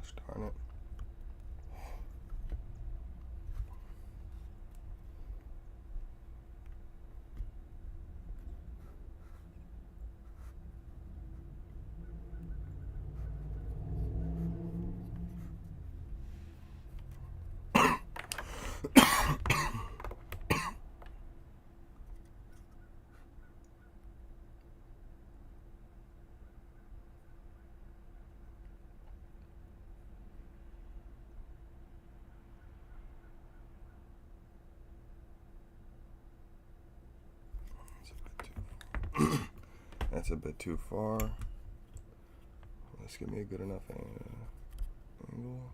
Gosh darn it. That's a bit too far. Let's give me a good enough angle.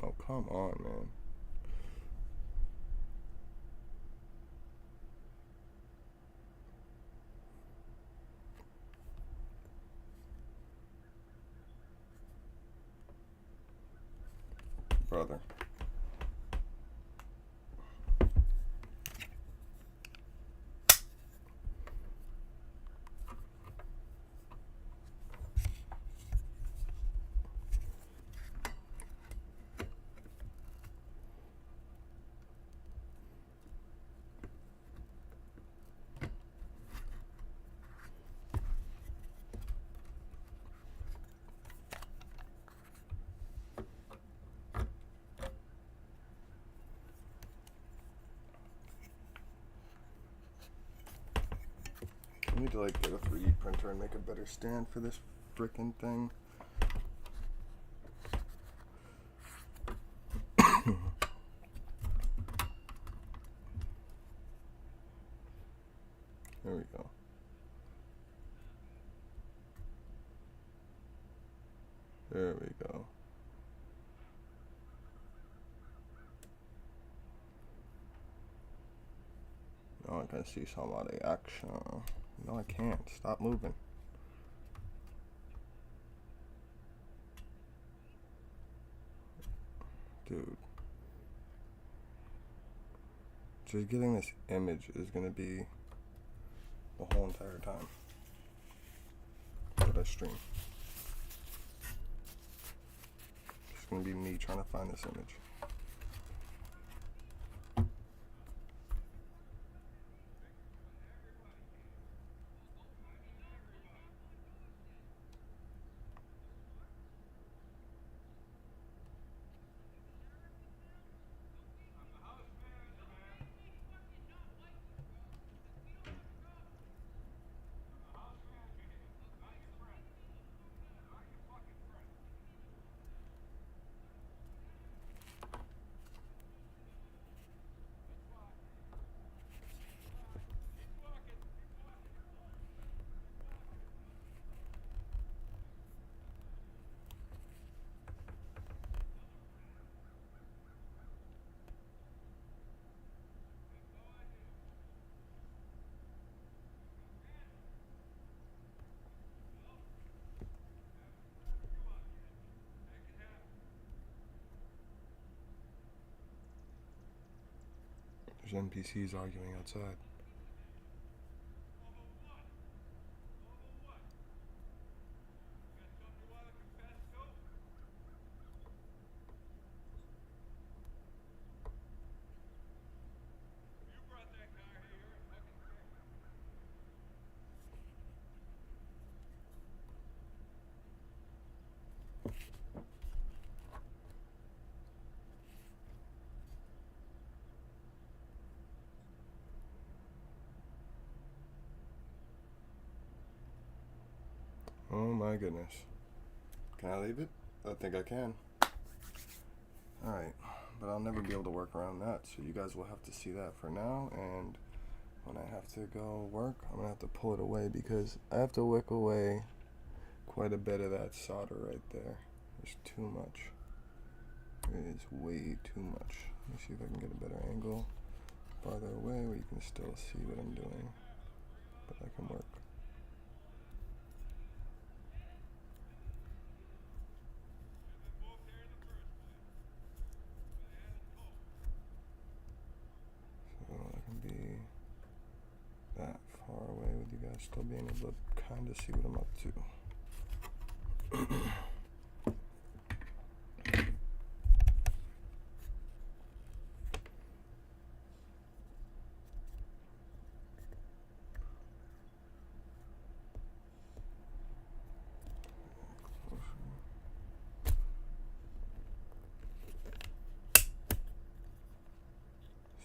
Oh, come on, man. Brother. I need to like get a 3D printer and make a better stand for this frickin' thing. There we go. There we go. Now I can see some of the action. No, I can't. Stop moving. Dude. Just getting this image is gonna be the whole entire time that I stream. It's gonna be me trying to find this image. There's NPCs arguing outside. Oh my goodness. Can I leave it? I think I can. Alright, but I'll never be able to work around that, so you guys will have to see that for now, and when I have to go work, I'm going to have to pull it away because I have to wick away quite a bit of that solder right there. There's too much. It is way too much. Let me see if I can get a better angle. farther away where you can still see what I'm doing, but that can work. So I can be that far away with you guys still being able to kind of see what I'm up to.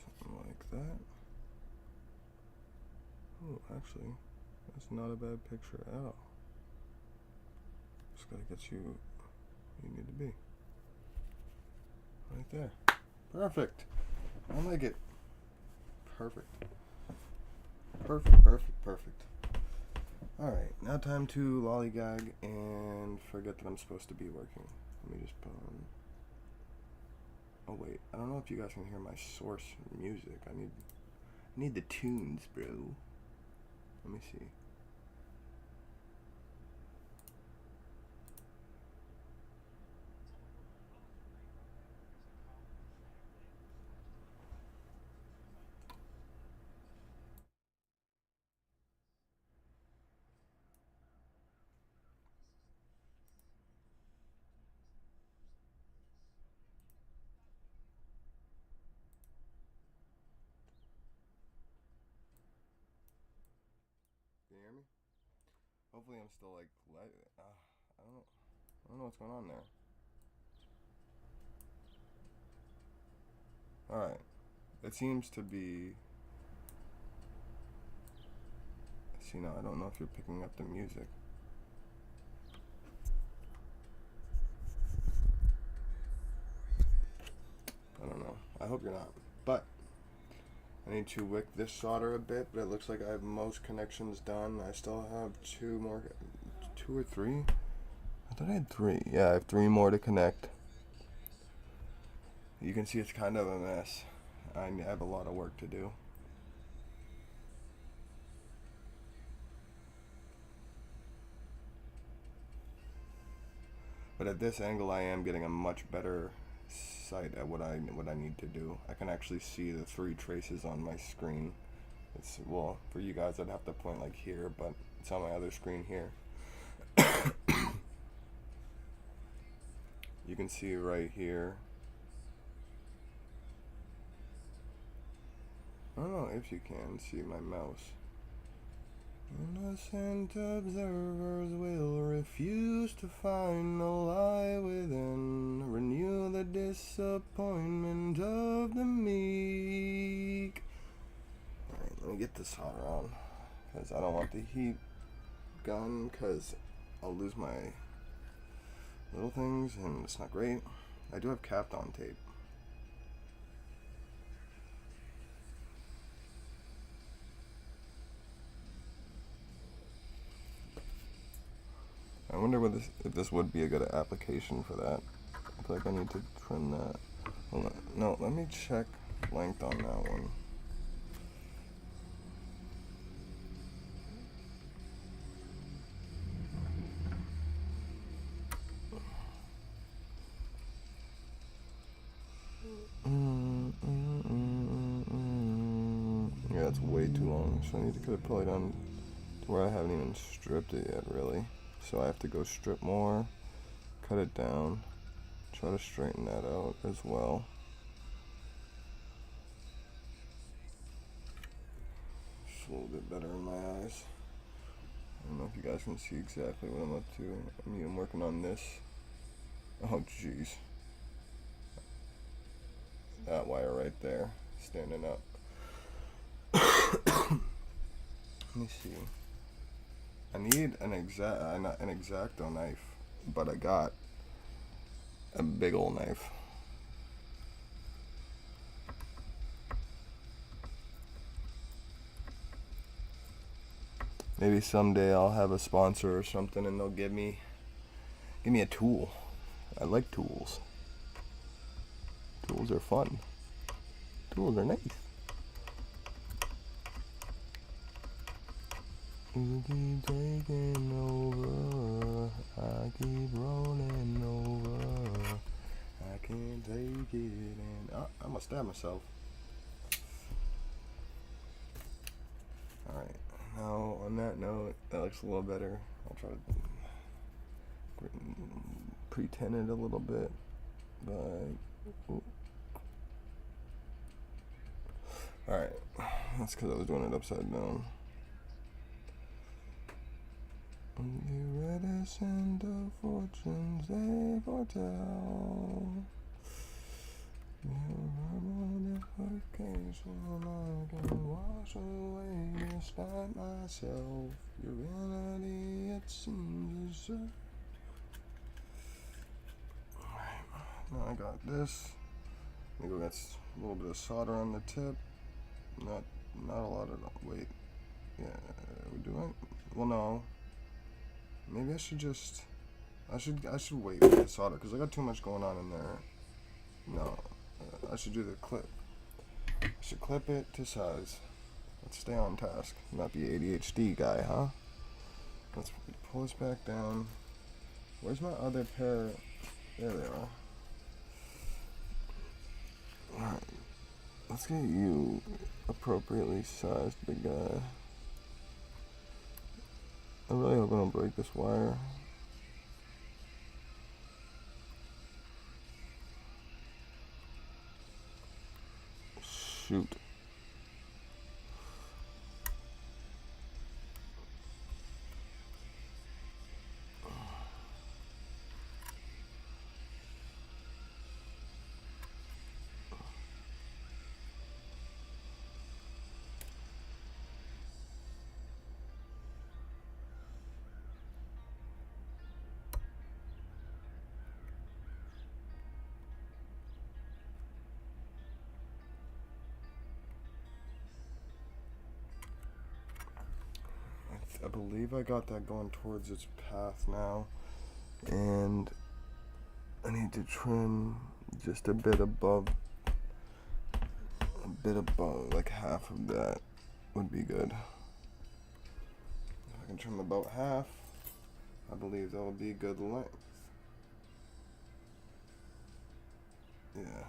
Something like that. Oh, actually, that's not a bad picture at all. Just gotta get you where you need to be. Right there. Perfect. I like it. Perfect. Perfect, perfect, perfect. Alright, now time to lollygag and forget that I'm supposed to be working. Let me just put on... Oh wait, I don't know if you guys can hear my source music. I need the tunes, bro. Let me see. Can you hear me? Hopefully I'm still like I don't know what's going on there. Alright. It seems to be... See, now I don't know if you're picking up the music. I don't know. I hope you're not. But I need to wick this solder a bit, but it looks like I have most connections done. I still have two or three? I thought I had three. Yeah, I have three more to connect. You can see it's kind of a mess. I have a lot of work to do. But at this angle I am getting a much better sight at what I need to do. I can actually see the three traces on my screen. It's, well, for you guys I'd have to point like here, but it's on my other screen here. You can see right here. I don't know if you can see my mouse. Innocent observers will refuse to find the lie within, renew the disappointment of the meek. Alright, let me get this solder on, because I don't want the heat gun, because I'll lose my little things, and it's not great. I do have Kapton tape. I wonder if this would be a good application for that. I feel like I need to trim that. Hold on. No, let me check length on that one. Yeah, it's way too long, so I need to cut it probably down to where I haven't even stripped it yet, really. So I have to go strip more, cut it down, try to straighten that out as well. It's a little bit better in my eyes. I don't know if you guys can see exactly what I'm up to. I mean, I'm working on this. Oh, jeez. That wire right there, standing up. Let me see. I need an X-Acto knife, but I got a big old knife. Maybe someday I'll have a sponsor or something, and they'll give me a tool. I like tools. Tools are fun. Tools are nice. You keep taking over, I keep rolling over. I can't take it, and I'm gonna stab myself. Alright, now on that note, that looks a little better. I'll try to pretend it a little bit, but alright, that's because I was doing it upside down. You reticent of fortunes they foretell. Your vacation I can wash away despite myself. Your vanity it seems absurd. Alright, now I got this. I'm gonna go get a little bit of solder on the tip. Not a lot of wait. Yeah, we do it. Well, no. Maybe I should just. I should wait with the solder because I got too much going on in there. No, I should do the clip. I should clip it to size. Let's stay on task. Not be ADHD guy, huh? Let's pull this back down. Where's my other pair? There they are. Alright. Let's get you appropriately sized, big guy. I really hope I don't break this wire. Shoot. I believe I got that going towards its path now, and I need to trim just a bit above, like half of that would be good. If I can trim about half, I believe that would be good length. Yeah,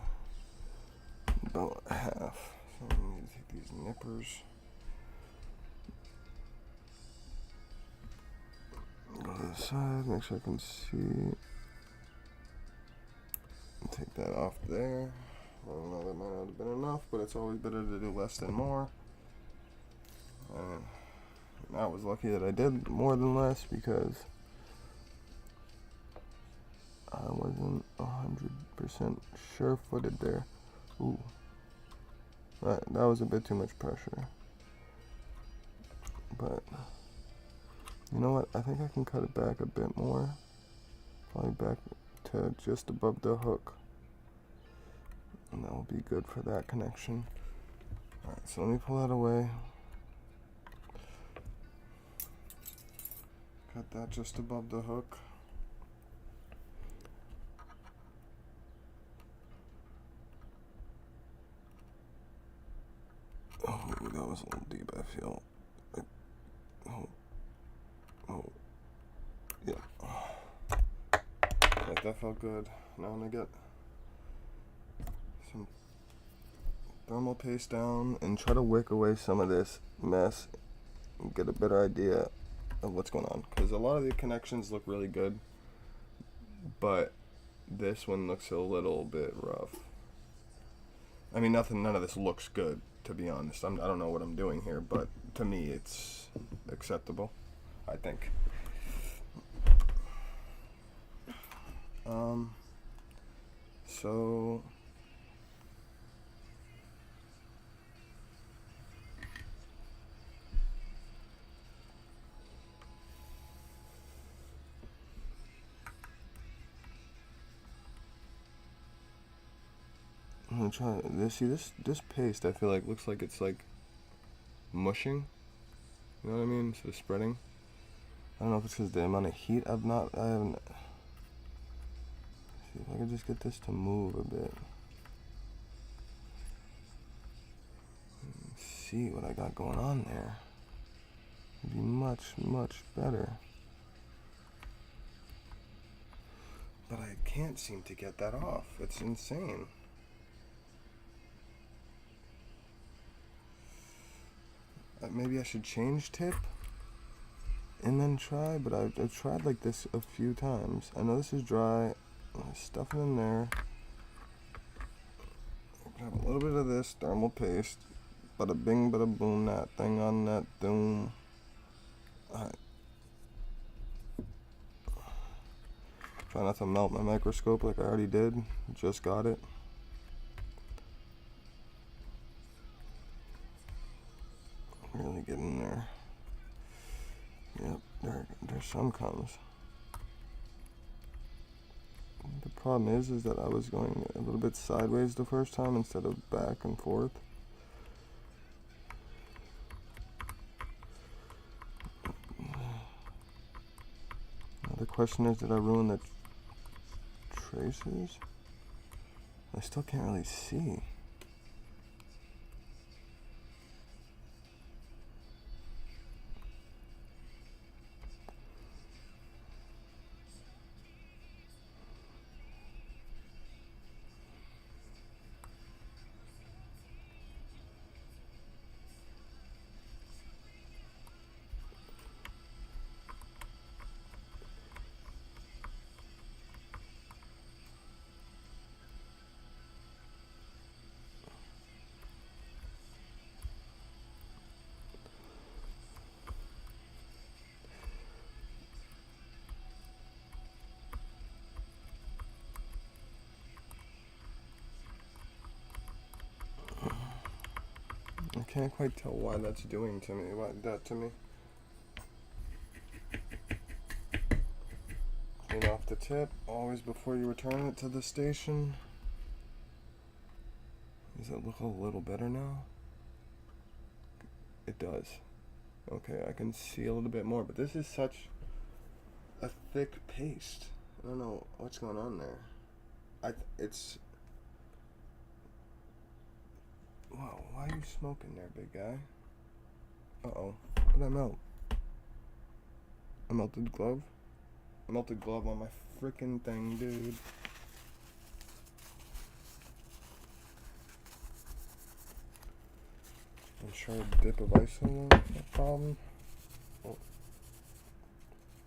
about half. So I need to take these nippers. Go to the side, make sure I can see. Take that off there. I don't know, that might not have been enough, but it's always better to do less than more. And I was lucky that I did more than less because I wasn't 100% sure-footed there. Ooh. That was a bit too much pressure. But you know what? I think I can cut it back a bit more. Probably back to just above the hook. And that will be good for that connection. Alright, so let me pull that away. Cut that just above the hook. Oh, that was a little deep, I feel. Yeah. Like that felt good. Now I'm gonna get some thermal paste down and try to wick away some of this mess and get a better idea of what's going on. Because a lot of the connections look really good, but this one looks a little bit rough. I mean, none of this looks good, to be honest. I don't know what I'm doing here, but to me it's acceptable, I think. So I'm gonna try this. See, this paste I feel like looks like it's like mushing. You know what I mean? So spreading. I don't know if it's because the amount of heat I haven't. See if I can just get this to move a bit. See what I got going on there. It'd be much much, much better. But I can't seem to get that off. It's insane. Maybe I should change tip and then try, but I've tried like this a few times. I know this is dry. Stuff it in there. Grab a little bit of this thermal paste. Bada bing, bada boom, that thing on that doom. Alright. Try not to melt my microscope like I already did. Just got it. Really get in there. Yep, there some comes. The problem is that I was going a little bit sideways the first time instead of back and forth. Now the question is, did I ruin the traces? I still can't really see. I can't quite tell why that's doing to me. That to me. Clean off the tip always before you return it to the station. Does it look a little better now? It does. Okay, I can see a little bit more, but this is such a thick paste. I don't know what's going on there. It's. Wow, why are you smoking there, big guy? Uh-oh. What did I melt? A melted glove? A melted glove on my freaking thing, dude. I'm sure a dip of ice in there, no problem. Oh.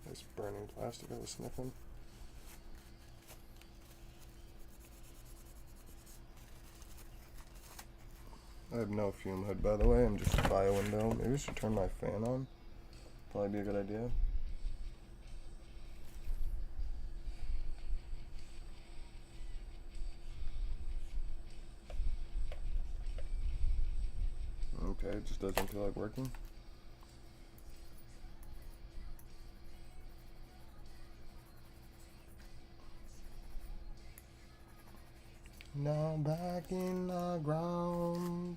This burning plastic I was sniffing. I have no fume hood, by the way. I'm just by a window. Maybe I should turn my fan on. Probably be a good idea. Okay, it just doesn't feel like working. Now back in the ground.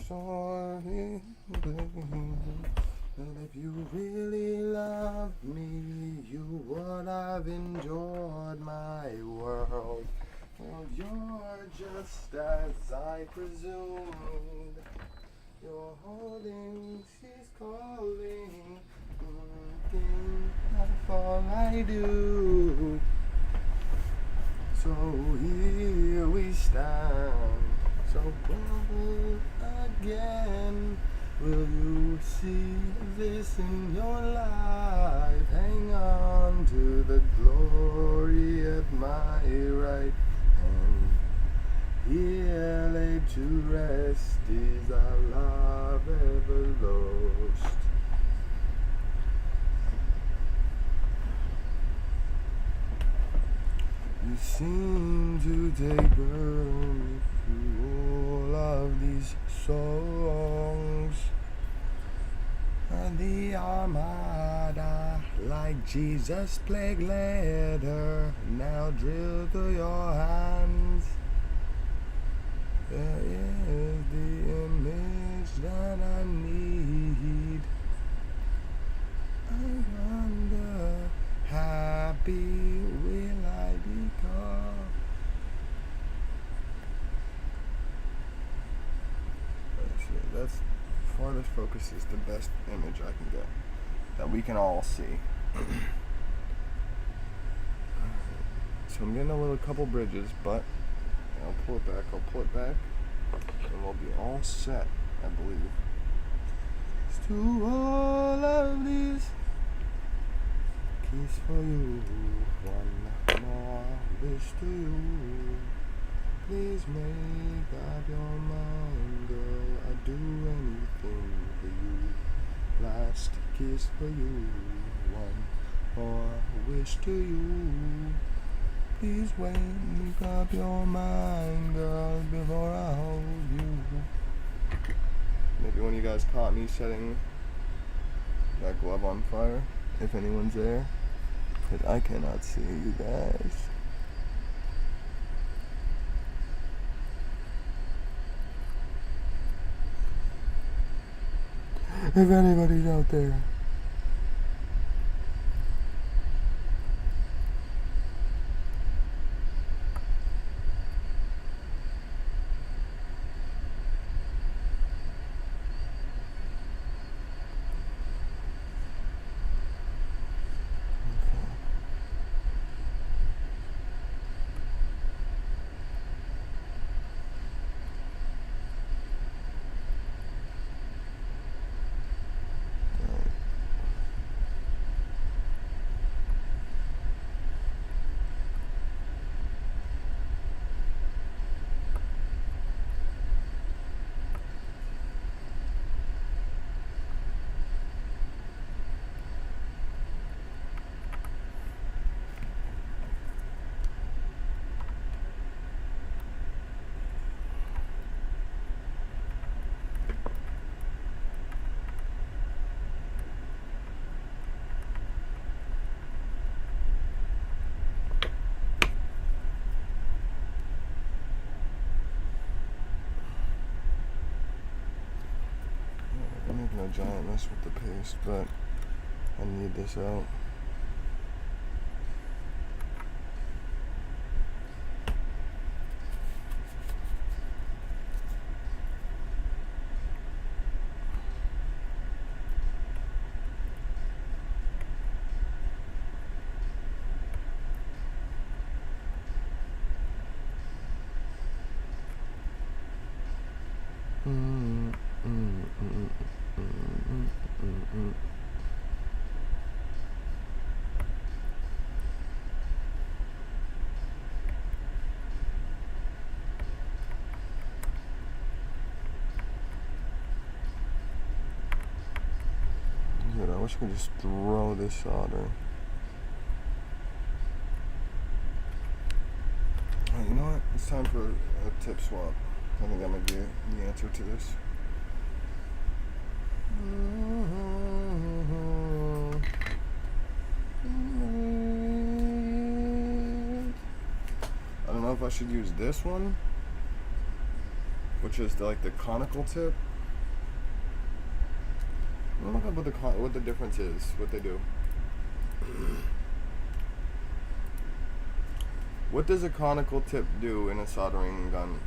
Sorry, baby. And if you really love me, you would have enjoyed my world. Well, you're just as I presumed. You're holding, she's calling. That's all I do. So here we stand. So again, will you see this in your life? Hang on to the glory at my right hand. Here laid to rest is our love ever lost. You seem to take me through all of these songs. And the Armada, like Jesus' plague letter, now drill through your hands. There is the image that I need. I wonder, happy will I become? That's farthest focus is the best image I can get that we can all see. So I'm getting a little couple bridges, but I'll pull it back, and we'll be all set, I believe. It's to all of these keys for you, one more wish to you. Please make up your mind, girl, I'd do anything for you. Last kiss for you, one more wish to you. Please wait, make up your mind, girl, before I hold you. Maybe one of you guys caught me setting that glove on fire, if anyone's there, because I cannot see you guys. If anybody's out there. I'm making a giant mess with the paste, but I need this out. Dude, I wish I could just throw this solder. Alright, you know what? It's time for a tip swap. I think that might be the answer to this. I don't know if I should use this one, which is like the conical tip. I don't know what the difference is, what they do. What does a conical tip do in a soldering gun?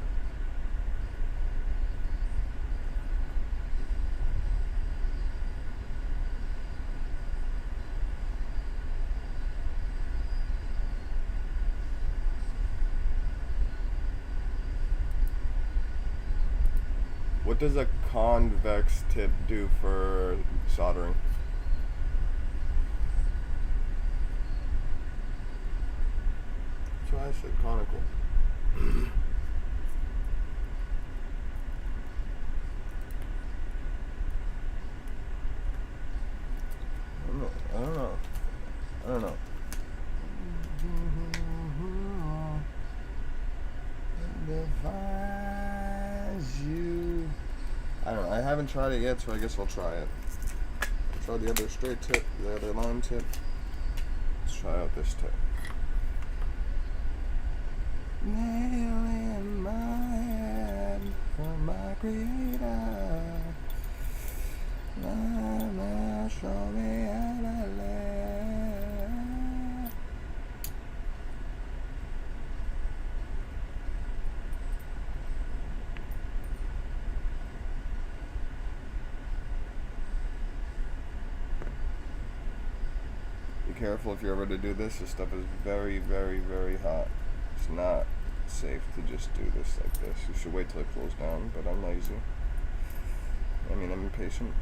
What does a convex tip do for soldering? That's why I said conical. I don't know. Defines you. I don't know. I haven't tried it yet, so I guess I'll try it. I tried the other straight tip, the other line tip. Let's try out this tip. Nail in my head from my creator. Now show me how to live. careful if you're ever to do this. This stuff is very, very, very hot. It's not safe to just do this like this. You should wait till it cools down, but I'm lazy. I mean, I'm impatient.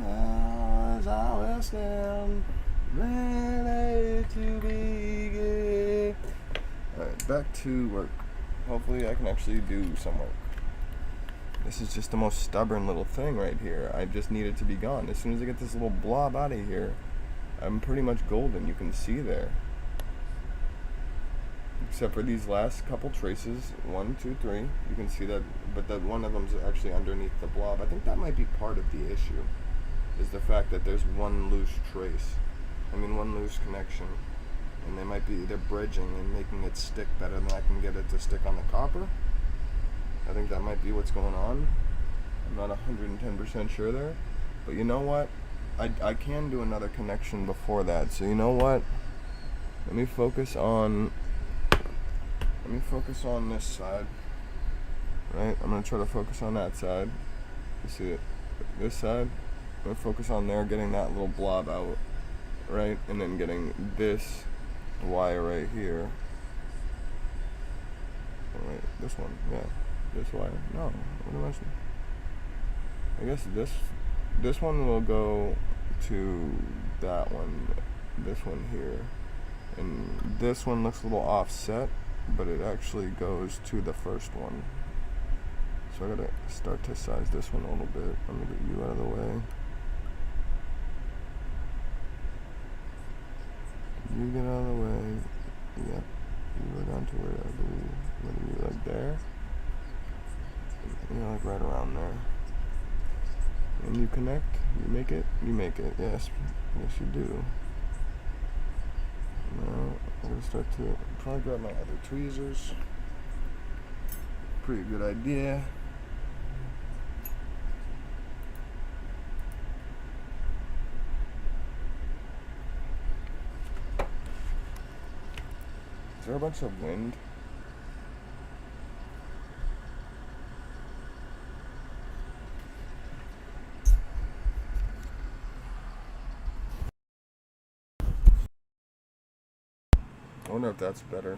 As I will stand ready to begin. Alright, back to work. Hopefully I can actually do some work. This is just the most stubborn little thing right here. I just need it to be gone. As soon as I get this little blob out of here, I'm pretty much golden. You can see there. Except for these last couple traces, 1, 2, 3. You can see that, but that one of them's actually underneath the blob. I think that might be part of the issue, is the fact that there's one loose trace. I mean, one loose connection. And they're bridging and making it stick better than I can get it to stick on the copper. I think that might be what's going on. I'm not 110% sure there. But you know what? I can do another connection before that. So you know what? Let me focus on this side. Right? I'm going to try to focus on that side. You see it? This side. I'm going to focus on there, getting that little blob out. Right? And then getting this wire right here. Oh, wait, this one. Yeah. This wire. No. What am I saying? I guess this one will go to that one. This one here. And this one looks a little offset, but it actually goes to the first one. So I gotta start to size this one a little bit. I'm gonna get you out of the way. You get out of the way. Yep. You go down to where I believe. What are you, like there? You're like right around there. And you connect. You make it. You make it. Yes. Yes, you do. Now I'm gonna start to probably grab my other tweezers. Pretty good idea. Is there a bunch of wind? I wonder if that's better.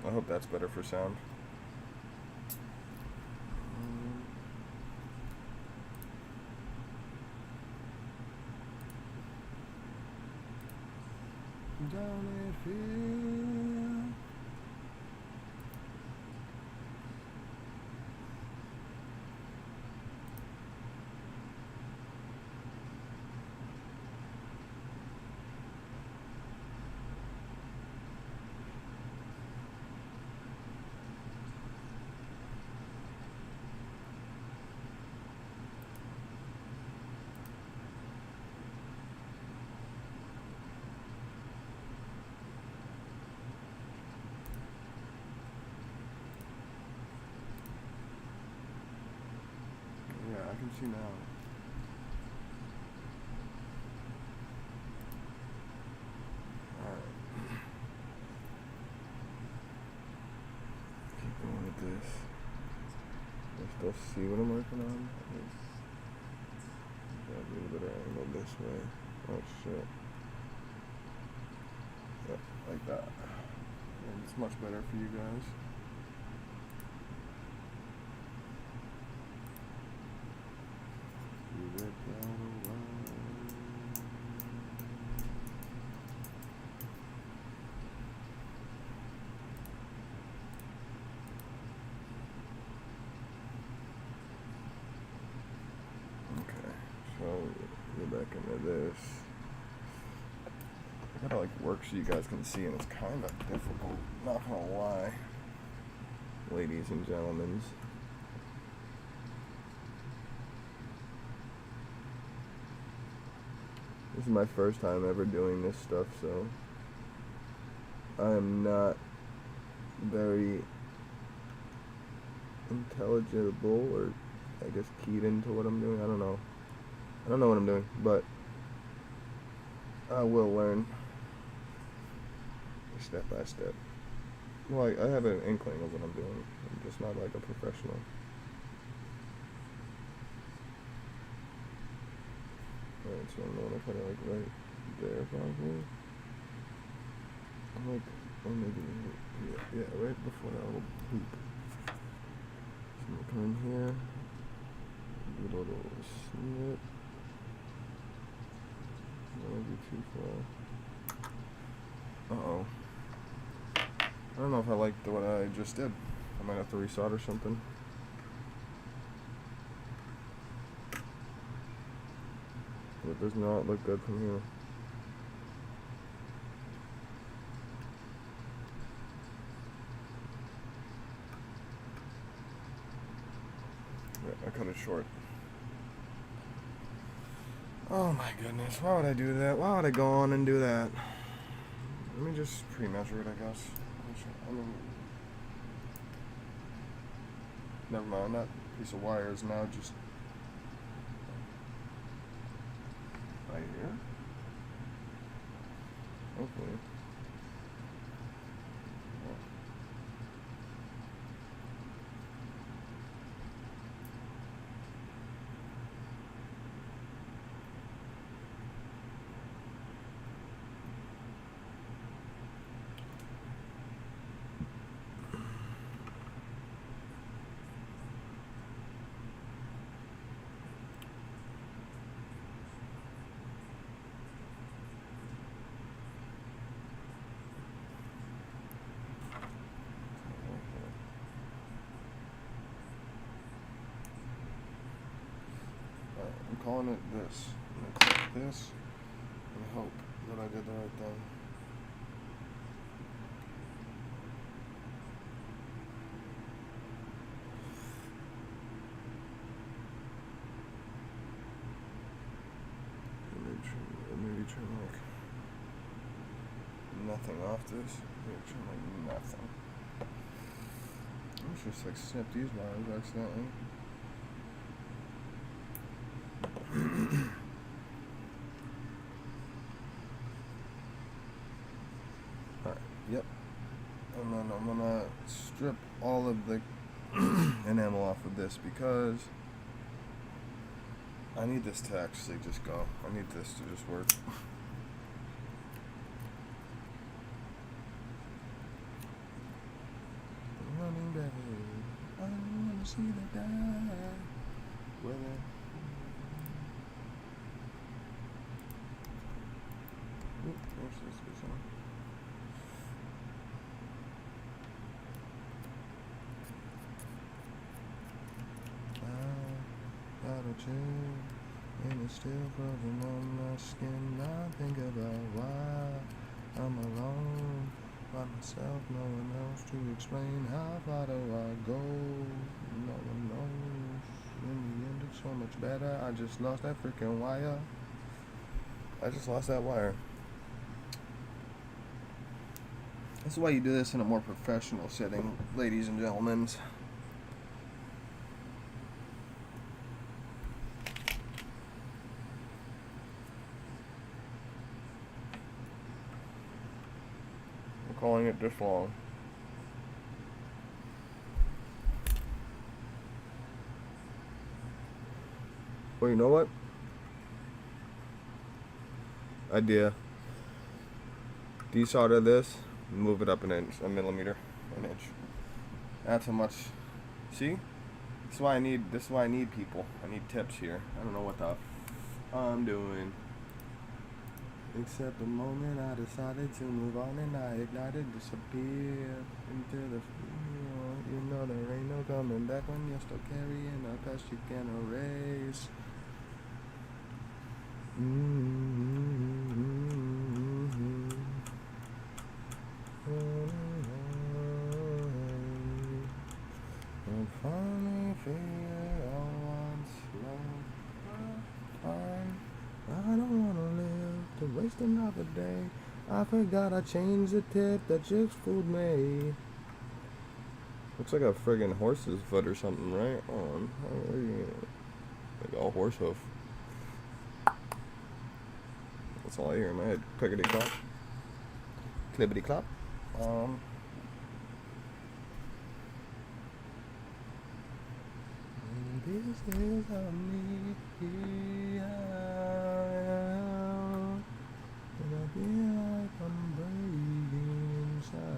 I hope that's better for sound. Don't it feel? I can see now. Alright. Keep going with this. I still see what I'm working on. Got a little bit of angle this way. Oh shit. Yep, like that. And it's much better for you guys. Back into this. I gotta like work so you guys can see, and it's kind of difficult, not gonna lie, ladies and gentlemen. This is my first time ever doing this stuff, so I am not very intelligible, or I guess keyed into what I'm doing. I don't know what I'm doing, but I will learn. step by step. Well, I have an inkling of what I'm doing. I'm just not like a professional. Alright, so I'm gonna put it like right there probably. Like, or maybe, yeah, right before that little hoop. So I'm gonna come in here, do a little snip. That would be too far. Uh-oh. I don't know if I liked what I just did. I might have to resolder something. It does not look good from here. Yeah, I cut it short. Oh my goodness, why would I do that? Why would I go on and do that? Let me just pre-measure it, I guess. I mean, never mind, that piece of wire is now just right here. Hopefully. I'm calling it this. I'm gonna click this and hope that I did the right thing. Maybe trim like nothing off this. Maybe trim like nothing. I'm just like snip these wires accidentally. Alright, yep. And then I'm gonna strip all of the enamel off of this because I need this to actually just go. I need this to just work. Running back, I don't wanna see the guy. Whether where's this one? Got a chill, and it's still frozen on my skin. I think about why I'm alone by myself, no one else to explain how far do I go. No one knows. In the end, it's so much better. I just lost that freaking wire. I just lost that wire. This is why you do this in a more professional setting, ladies and gentlemen. Calling it this long. Well, you know what? Idea. Desolder this, move it up an inch, a millimeter, an inch. That's how much. See? This is why I need people. I need tips here. I don't know what the I'm doing. Except the moment I decided to move on and I ignited, disappeared into the field. You know there ain't no coming back when you're still carrying a past you can't erase. I'm finally figured out what's love. I don't wanna live to waste another day. I forgot I changed the tip that just fooled me. Looks like a friggin' horse's foot or something, right? On. Like a horse hoof. That's all I hear in my head. Clickety clop. Clippity clop. This is a me, and I feel like I'm breaking inside.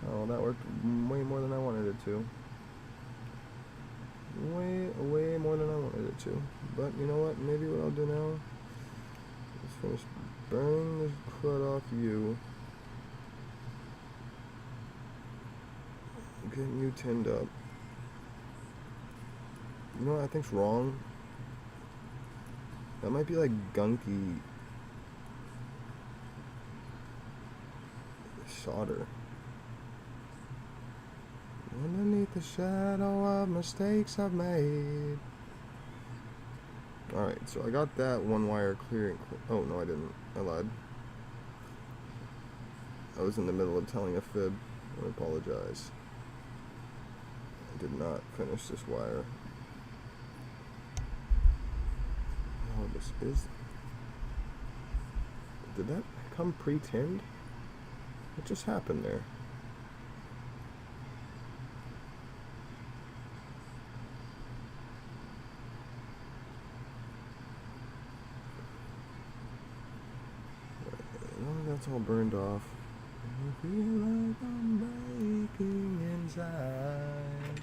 Oh, that worked way more than I wanted it to. Way more than I wanted it to. But you know what? Maybe what I'll do now is finish burning this crud off you. Getting you tinned up. You know what I think's wrong? That might be like gunky solder. Underneath the shadow of mistakes I've made. Alright, so I got that one wire clear. Oh, no, I didn't. I lied. I was in the middle of telling a fib. I apologize. I did not finish this wire. Oh, this is... Did that come pre-tinned? What just happened there? That's all burned off. I feel like I'm breaking inside.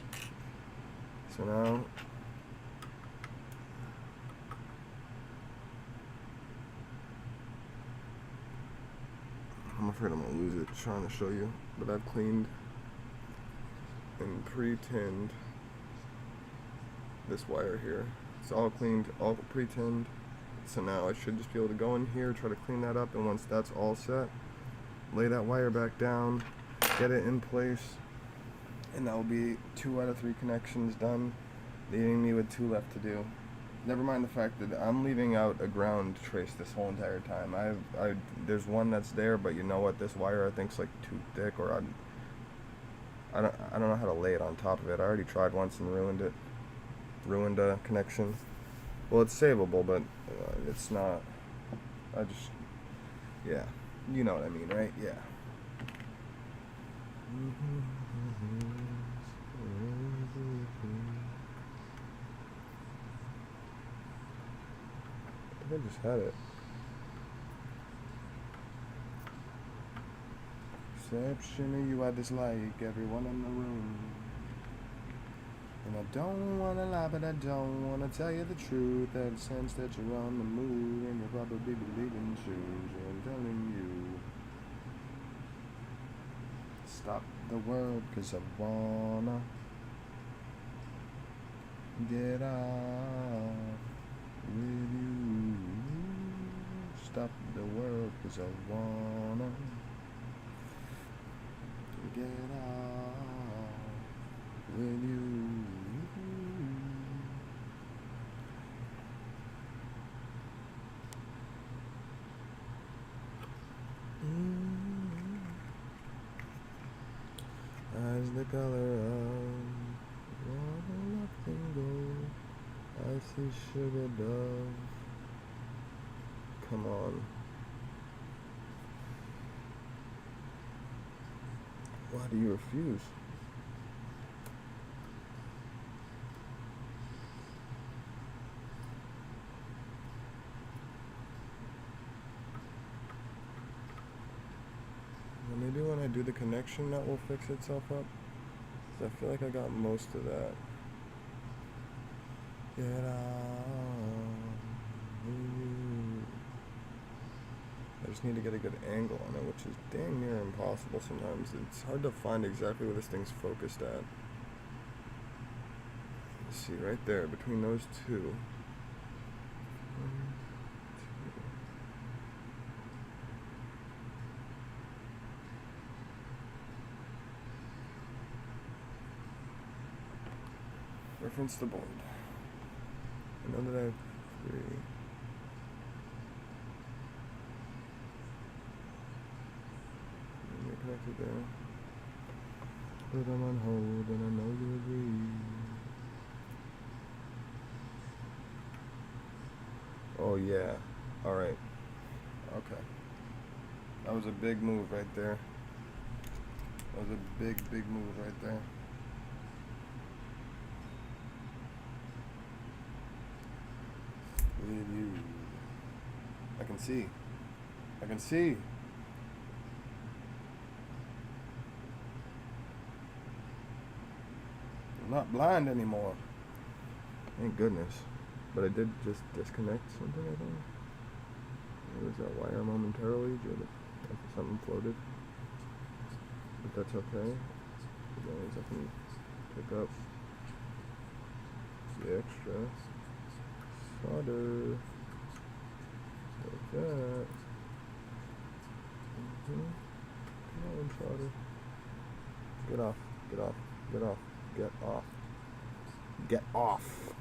So now I'm afraid I'm gonna lose it trying to show you, but I've cleaned and pre-tinned this wire here. It's all cleaned, all pre-tinned. So now I should just be able to go in here, try to clean that up, and once that's all set, lay that wire back down, get it in place, and that will be 2 out of 3 connections done, leaving me with 2 left to do. Never mind the fact that I'm leaving out a ground trace this whole entire time. There's one that's there, but you know what? This wire I think's like too thick, or I don't know how to lay it on top of it. I already tried once and ruined it. Ruined a connection. Well, it's savable, but it's not. Yeah, you know what I mean, right? Yeah. I think I just had it. Perception of you I dislike everyone in the room. And I don't wanna lie, but I don't wanna tell you the truth. That sense that you're on the move and you're probably believing shoes. I'm telling you, stop the world, 'cause I wanna get off with you. Stop the world, 'cause I wanna get off with you. As the color of water nothing gold, I see sugar dove. Come on. Why do you refuse? Well, maybe when I do the connection that will fix itself up. 'Cause I feel like I got most of that. Get on. I just need to get a good angle on it, which is dang near impossible sometimes. It's hard to find exactly where this thing's focused at. Let's see, right there, between those two. Reference the board. I know that I have 3. You're connected there. But I'm on hold and I know you agree. Oh yeah. Alright. Okay. That was a big move right there. That was a big, big move right there. With you. I can see. I can see. I'm not blind anymore. Thank goodness. But I did just disconnect something, I think. It was that wire momentarily. Something floated. But that's okay. As long as I can pick up the extra solder. Like that. Come on, solder. Get off. Get off. Get off. Get off. Get off.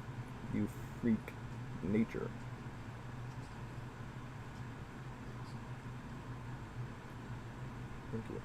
You freak nature. Thank you.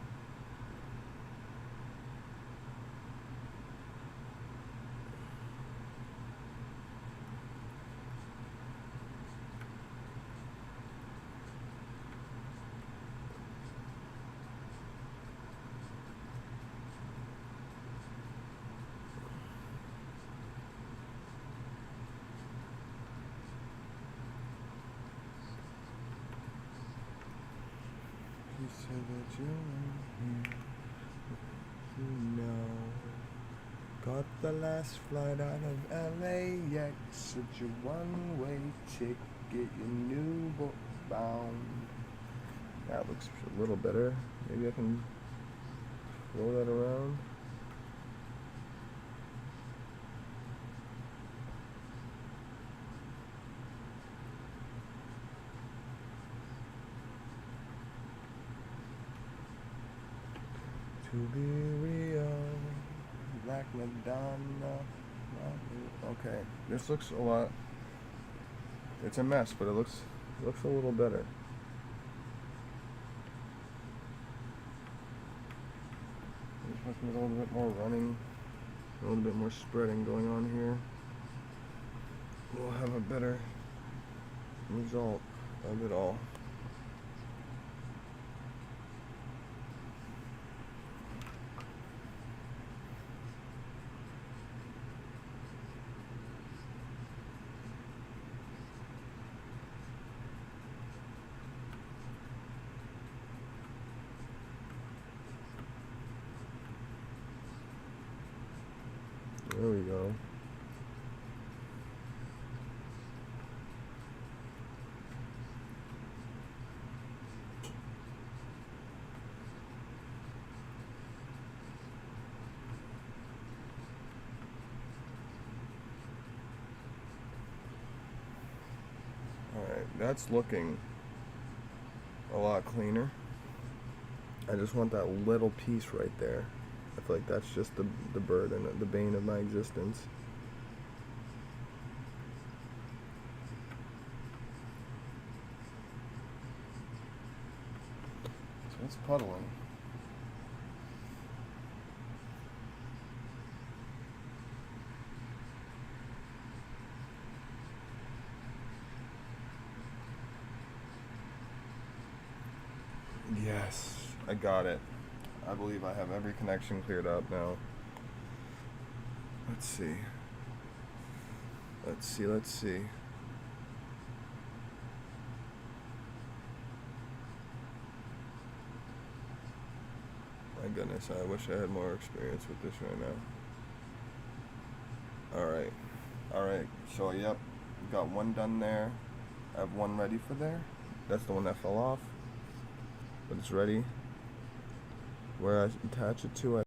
You said that you were here. You know. Got the last flight out of LAX. Such a one-way ticket. Your new book bound. That looks a little better. Maybe I can roll that around. To be real, Black Madonna. Okay, this looks a lot. It's a mess, but it looks a little better. There's must be a little bit more running, a little bit more spreading going on here. We'll have a better result of it all. There we go. Alright, that's looking a lot cleaner. I just want that little piece right there. I feel like that's just the burden, the bane of my existence. So it's puddling. Yes, I got it. I believe I have every connection cleared up now. Let's see. Let's see. My goodness, I wish I had more experience with this right now. Alright. So, yep, got one done there. I have one ready for there. That's the one that fell off. But it's ready. Where I attach it to,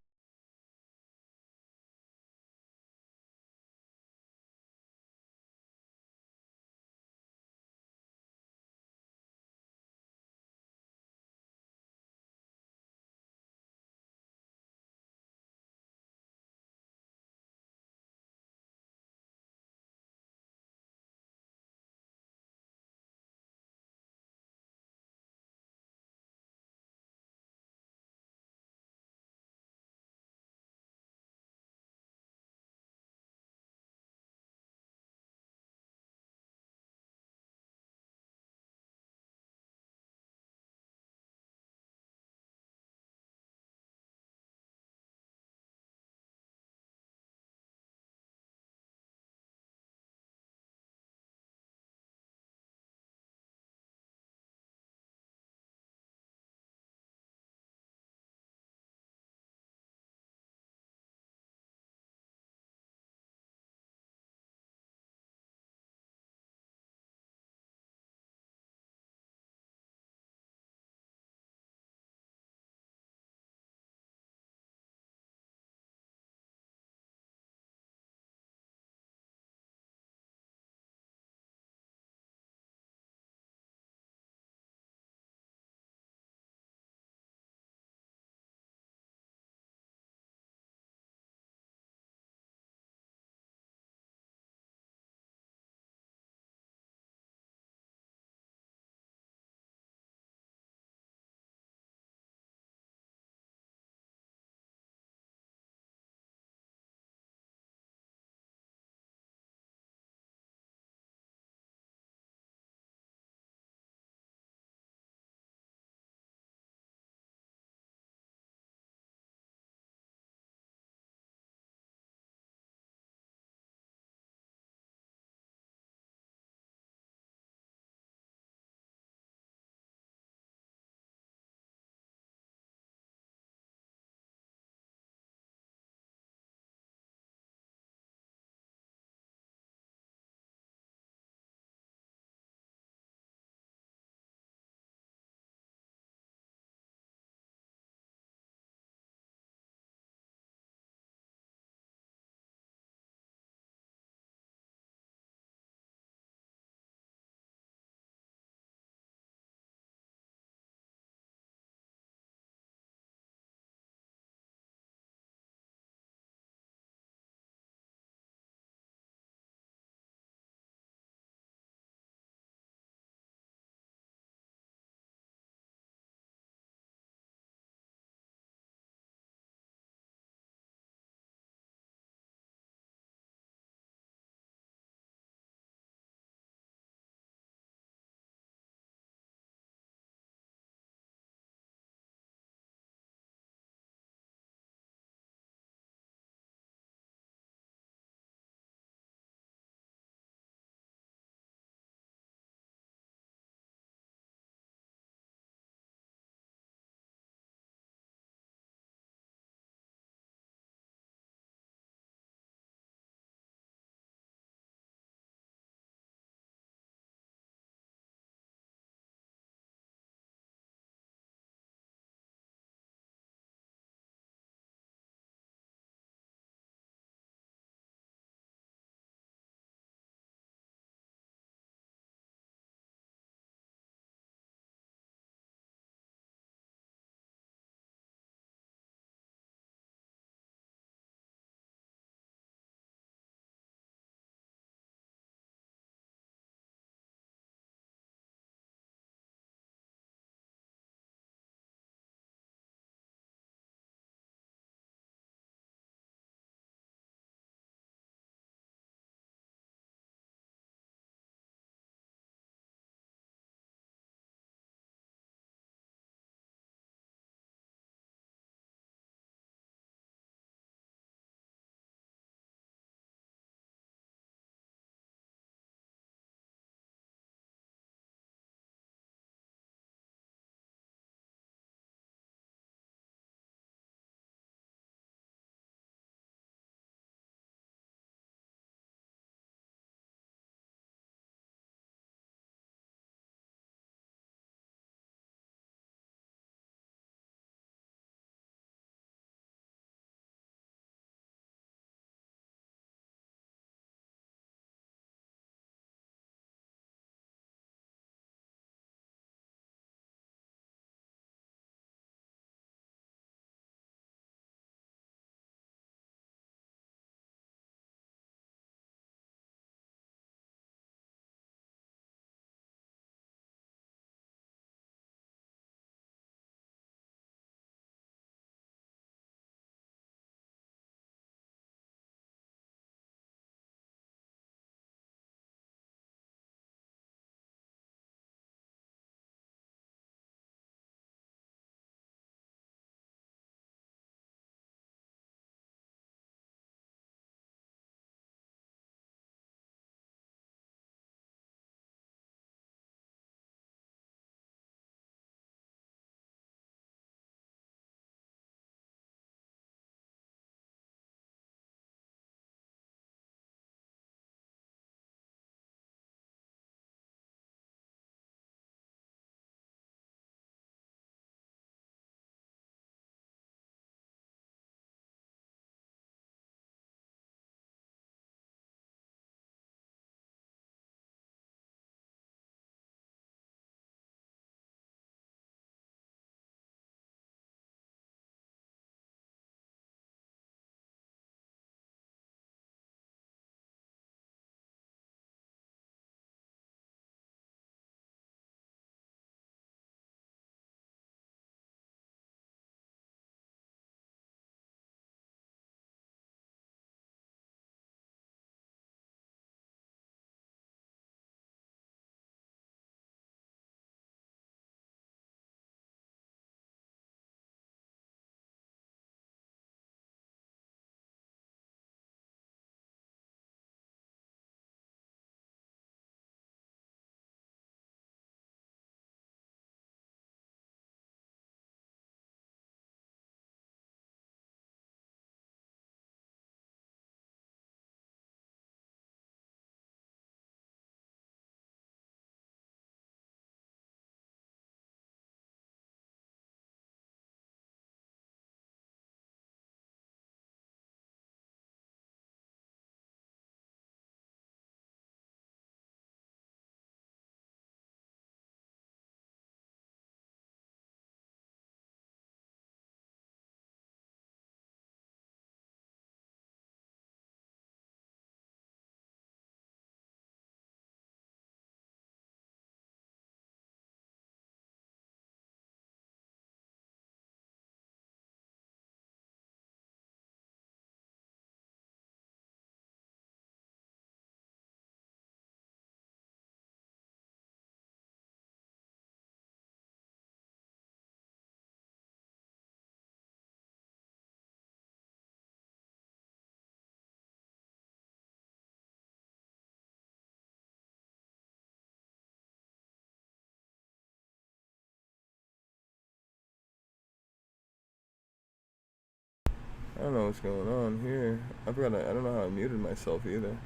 don't know what's going on here. I don't know how I muted myself either.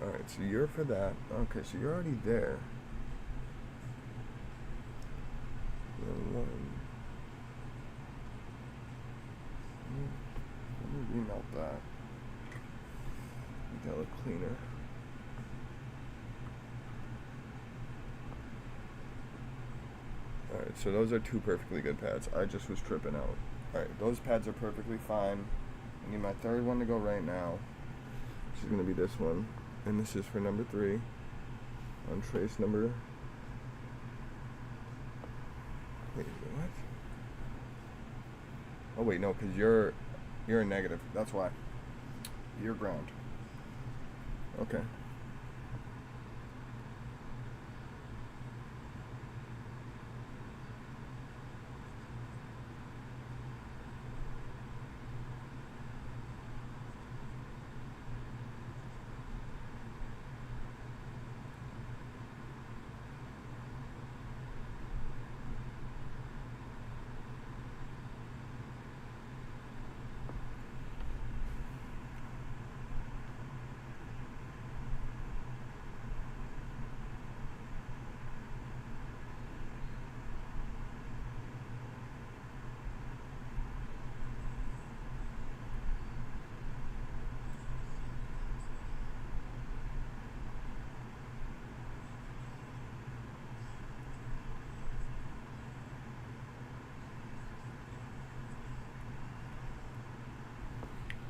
Alright, so you're for that. Okay, so you're already there. Let me remelt that. Make that look cleaner. Alright, so those are two perfectly good pads. I just was tripping out. Alright, those pads are perfectly fine. I need my third one to go right now. This is going to be this one. And this is for number 3. On trace number... Wait, what? Oh wait, no, because you're a negative. That's why. You're ground. Okay.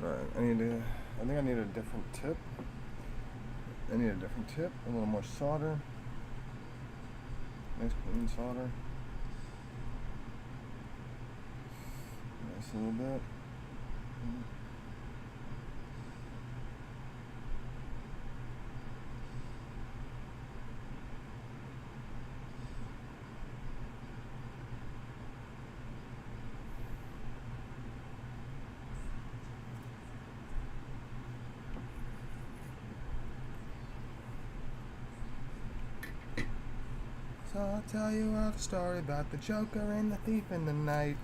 Alright, I think I need a different tip. A little more solder. Nice clean solder. Nice a little bit. So I'll tell you a story about the Joker and the thief in the night.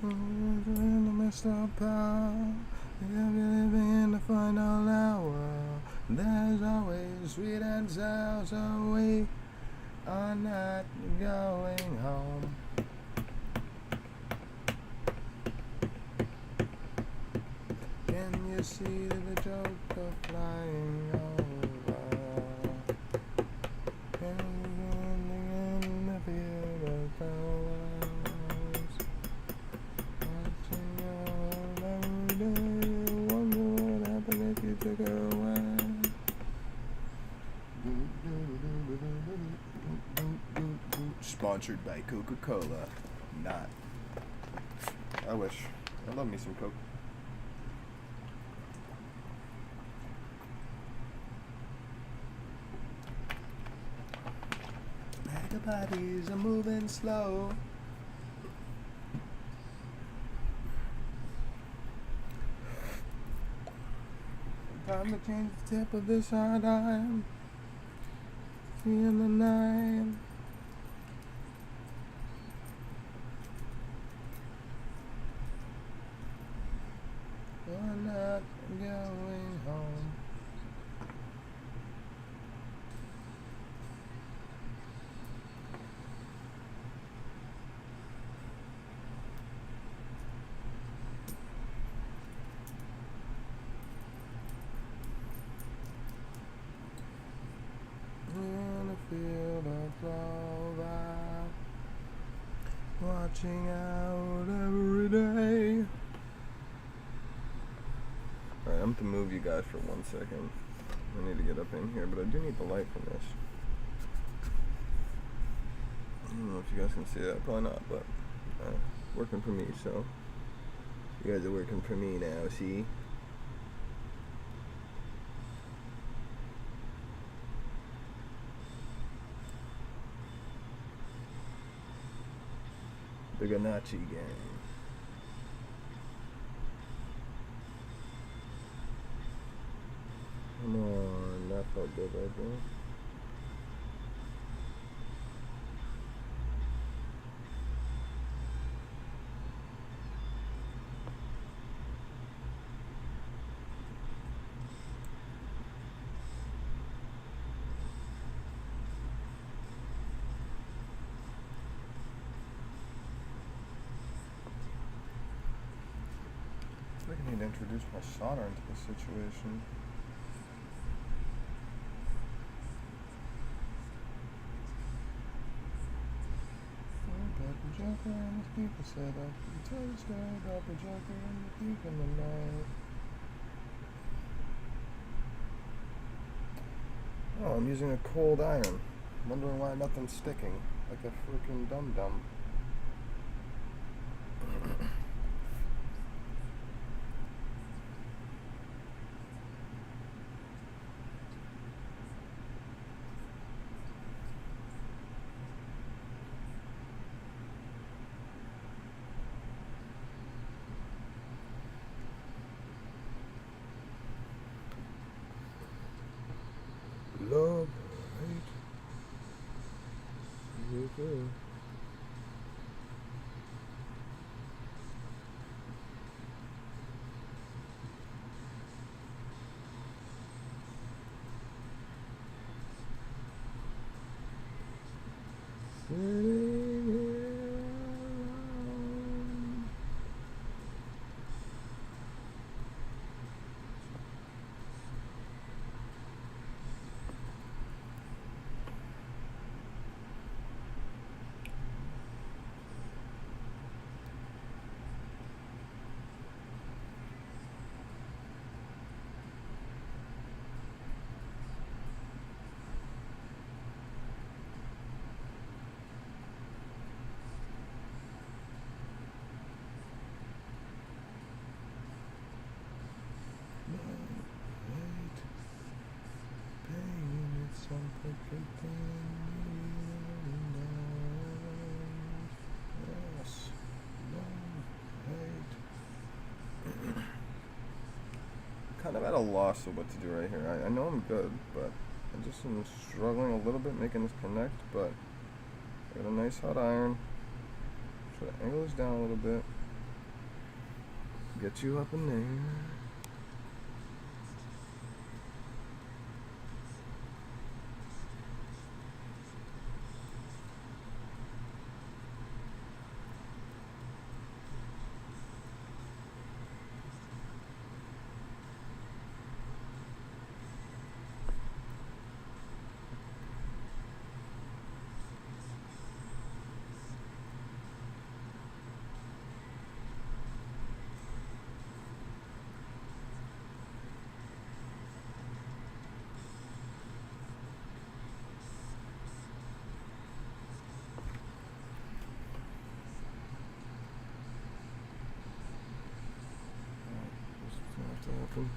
In the midst of power, living in the final hour, there's always sweet and sour, so we are not going home. Can you see the Joker flying over? Can you in the field of flowers? Watching all every day, wonder what happened if you took her away. Sponsored by Coca-Cola. Not. I wish. I love me some Coke. The bodies are moving slow. Time to change the tip of this hard iron. See in the night. We're not going home. In a field of clover, watching out every day. Alright, I'm to move you guys for 1 second. I need to get up in here, but I do need the light from this. I don't know if you guys can see that, probably not, but working for me, so you guys are working for me now, see? The Ganachi gang. Come on, that felt good right there. I think I need to introduce my solder into this situation. Purple Joker and his people said I could tell the story about the Joker and the thief in the night. Oh, I'm using a cold iron. Wondering why nothing's sticking. Like a freaking dum-dum. Love, hate, you. Sitting here alone. Hate, pain, it's unforgiving. Yes, love, hate. Kind of at a loss of what to do right here. I know I'm good, but I just am struggling a little bit making this connect, but I got a nice hot iron. Try to angle this down a little bit. Get you up in there. To happen.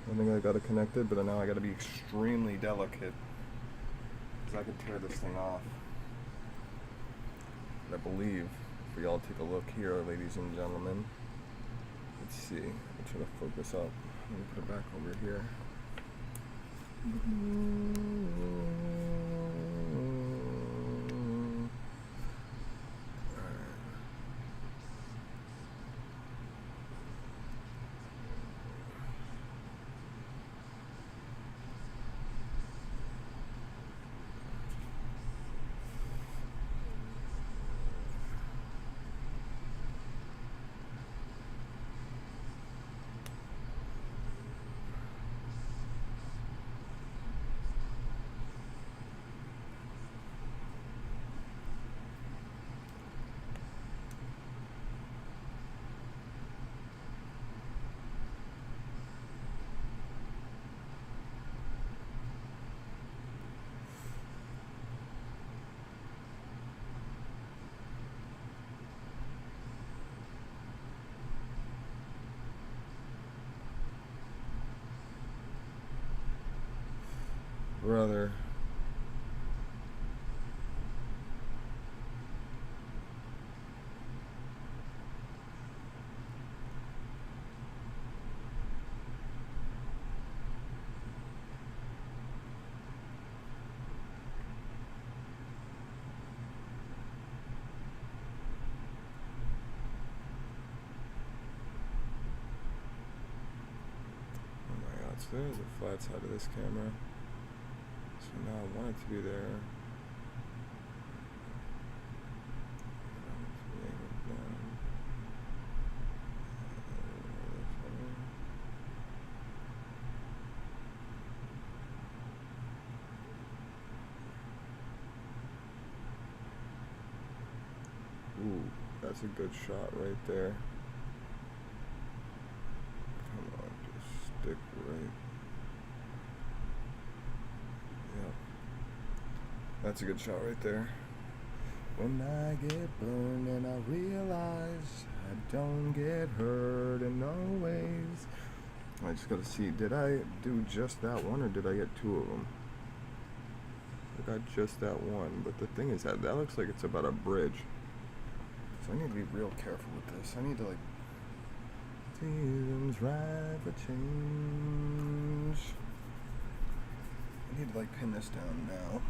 I think I got it connected, but now I got to be extremely delicate because I could tear this thing off. I believe, for y'all to take a look here, ladies and gentlemen. Let's see. I'll try to focus up. Let me put it back over here. Brother. So there's the flat side of this camera. So now I want it to be there. Ooh, that's a good shot right there. Come on, just stick right. Yeah. That's a good shot right there. When I get burned and I realize I don't get hurt in no ways. I just gotta see, did I do just that one or did I get two of them? I got just that one, but the thing is that looks like it's about a bridge. So I need to be real careful with this. I need to like, seasons right for change. I need to like pin this down now.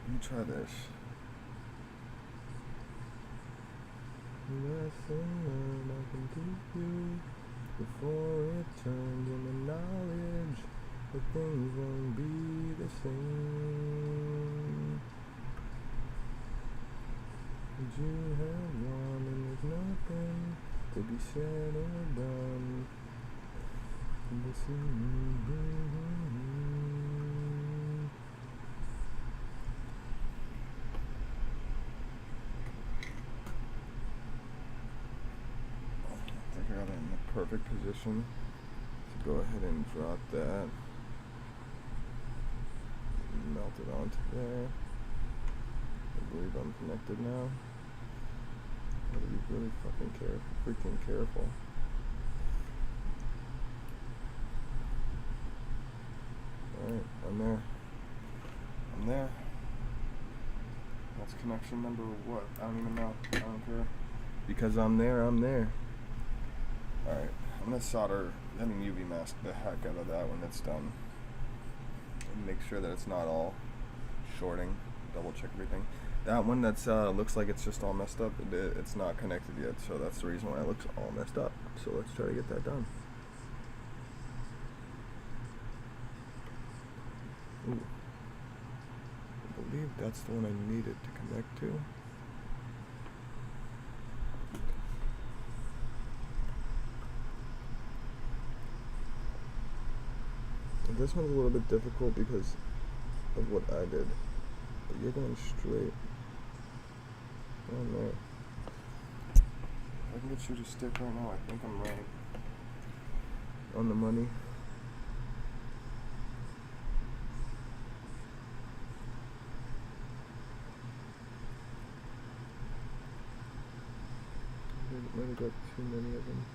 Let me try this. Lesson I can teach you before it turns into knowledge. The things won't be the same. But you have won and there's nothing to be said or done. I think I got it in the perfect position to go ahead and drop that. Melt it onto there. I believe I'm connected now. Gotta be really freaking careful. Alright, I'm there. I'm there. That's connection number what? I don't even know. I don't care. Because I'm there, I'm there. Alright, I'm gonna solder, UV mask the heck out of that when it's done. And make sure that it's not all shorting. Double check everything. That one that's looks like it's just all messed up, it's not connected yet, so that's the reason why it looks all messed up. So let's try to get that done. Ooh. I believe that's the one I needed to connect to. And this one's a little bit difficult because of what I did. But you're going straight on there. I can get you to stick right now. I think I'm right. On the money. I might have got too many of them.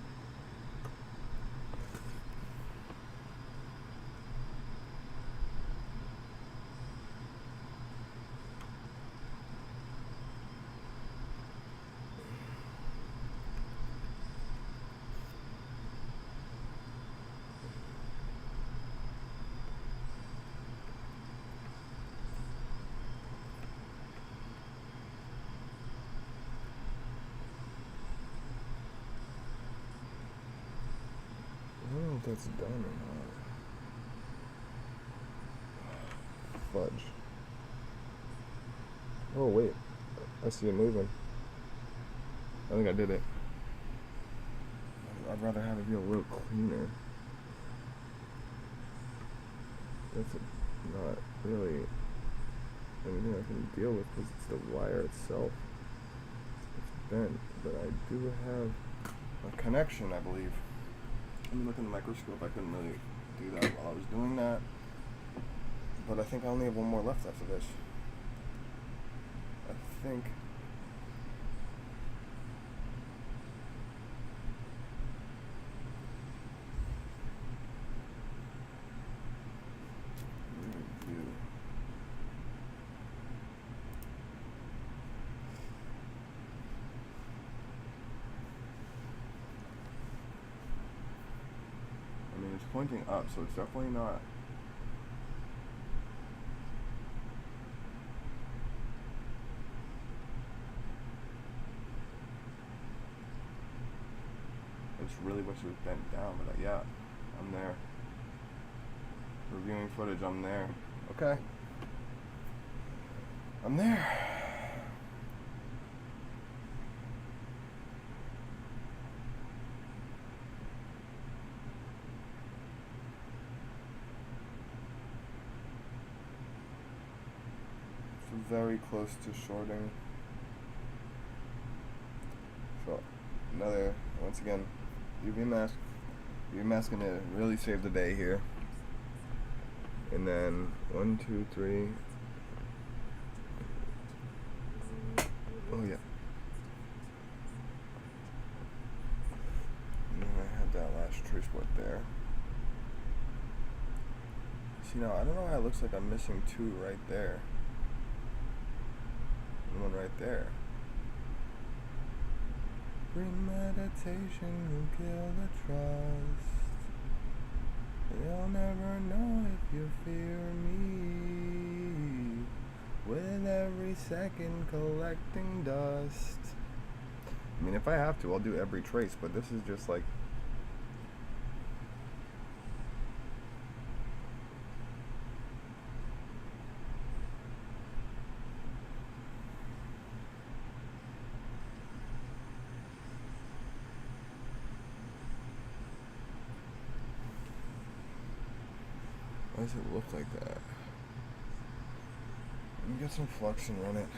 I don't know if that's done or not. Fudge. Oh wait, I see it moving. I think I did it. I'd rather have it be a little cleaner. That's not really anything I can deal with because it's the wire itself. It's bent, but I do have a connection, I believe. Let me look in the microscope. I couldn't really do that while I was doing that. But I think I only have one more left after this. I think. I mean, it's pointing up, so it's definitely not. just really wish it was bent down, but yeah, I'm there. Reviewing footage, I'm there. Okay. I'm there. Very close to shorting. So another, once again, UV mask. UV mask gonna really save the day here. And then 1, 2, 3. Oh yeah. And then I have that last trace split there. See now, I don't know why it looks like I'm missing 2 right there. And 1 right there. Premeditation will kill the trust. You'll never know if you fear me. With every second collecting dust. I mean, if I have to, I'll do every trace, but this is just like... Why does it look like that? Let me get some flux and run it.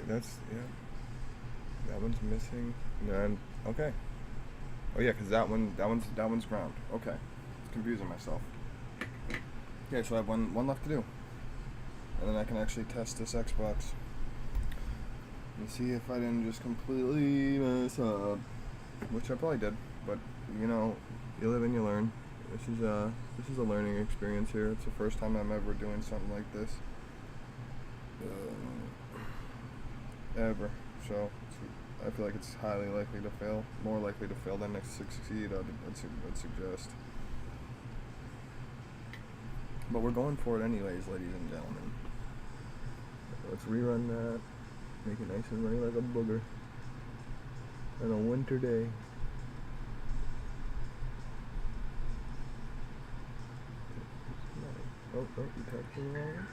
That's, yeah. That one's missing. And okay. Oh yeah, because that one's ground. Okay. It's confusing myself. Okay, so I have one left to do. And then I can actually test this Xbox. And see if I didn't just completely mess up. Which I probably did, but you know, you live and you learn. This is a learning experience here. It's the first time I'm ever doing something like this. Ever. So I feel like it's highly likely to fail. More likely to fail than to succeed, I'd suggest. But we're going for it anyways, ladies and gentlemen. Let's rerun that. Make it nice and runny like a booger. On a winter day. Oh, you touched me wrong.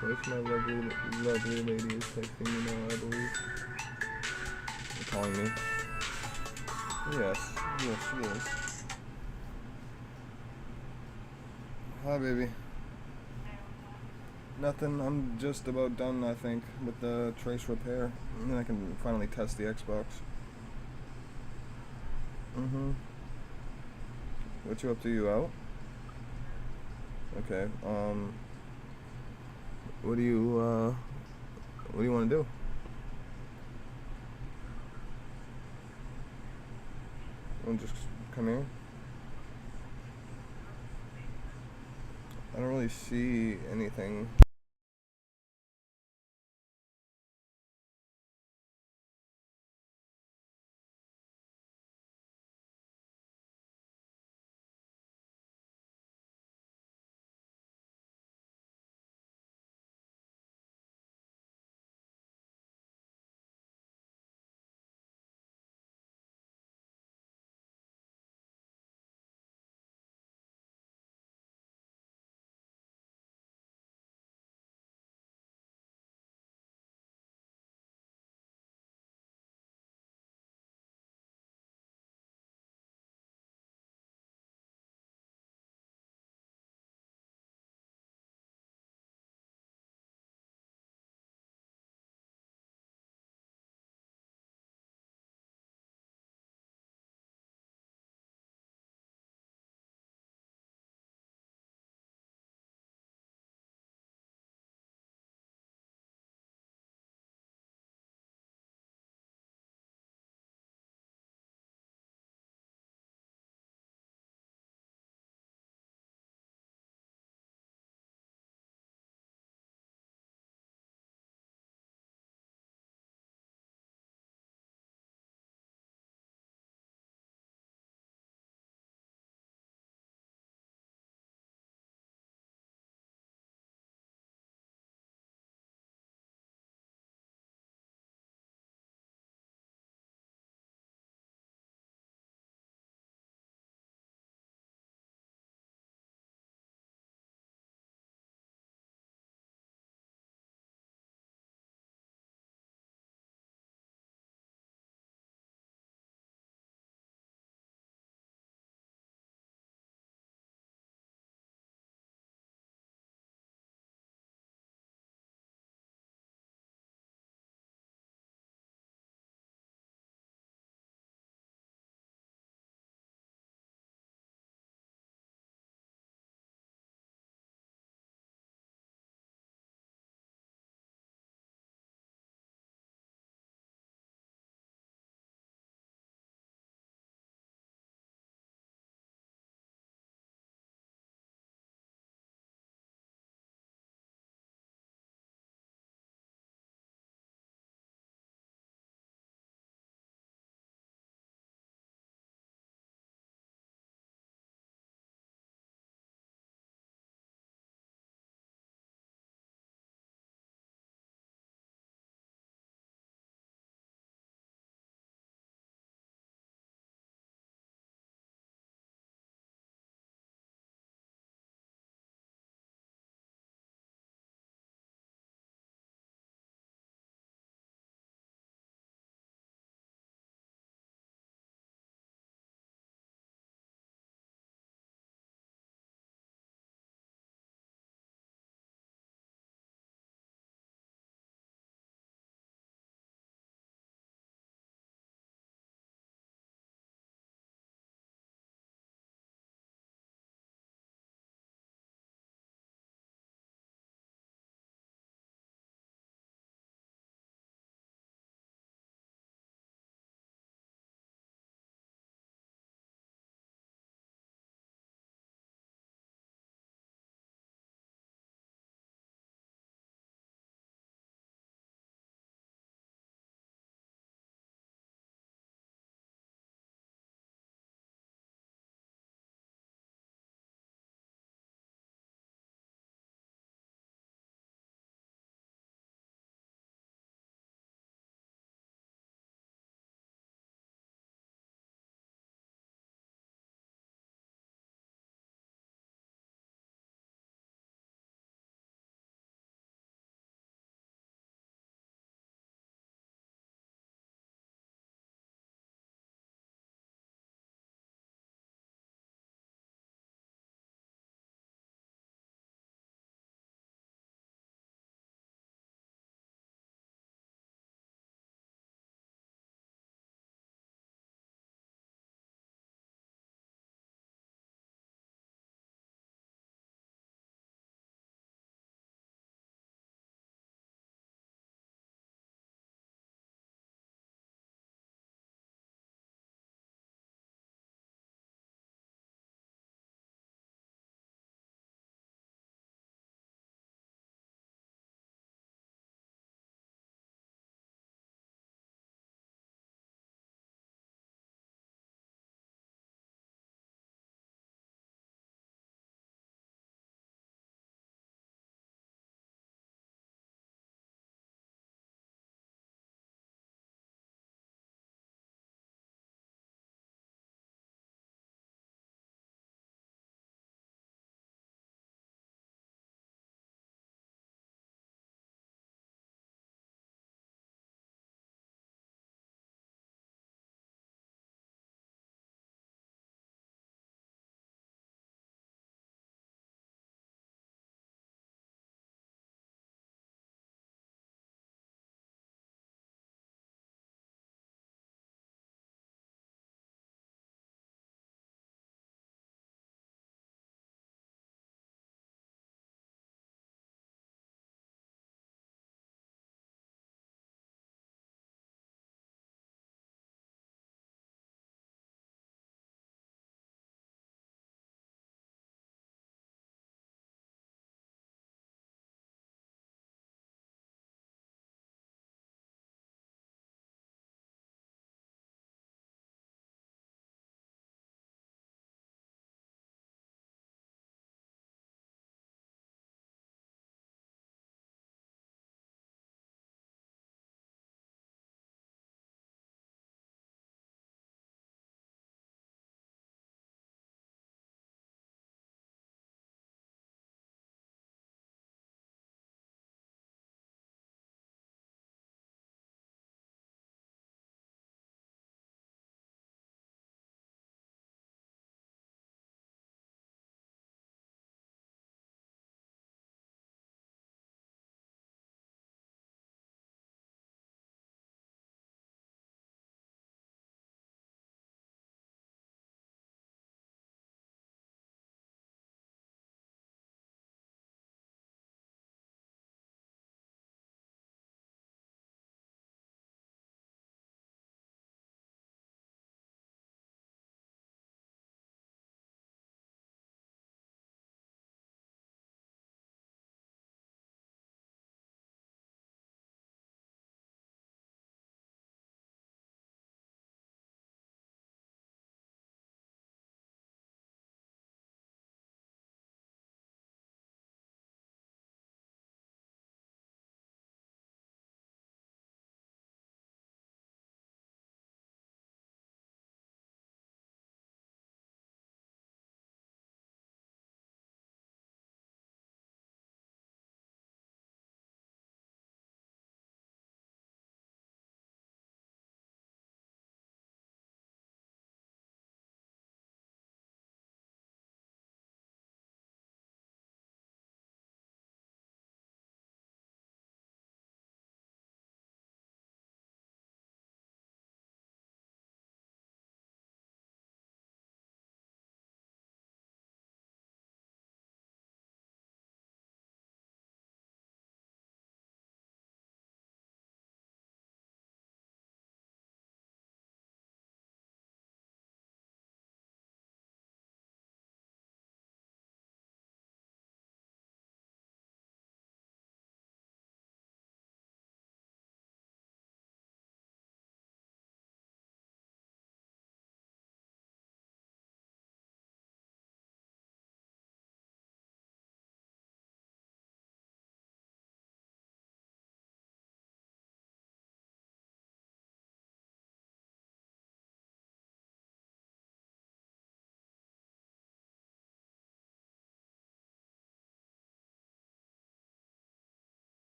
Where's my lovely lady is texting me now, I believe. They're calling me. Yes, she is. Hi, baby. Nothing, I'm just about done, I think, with the trace repair. And then I can finally test the Xbox. What you up to? You out? Okay, what do you want to do? Want to just come here? I don't really see anything.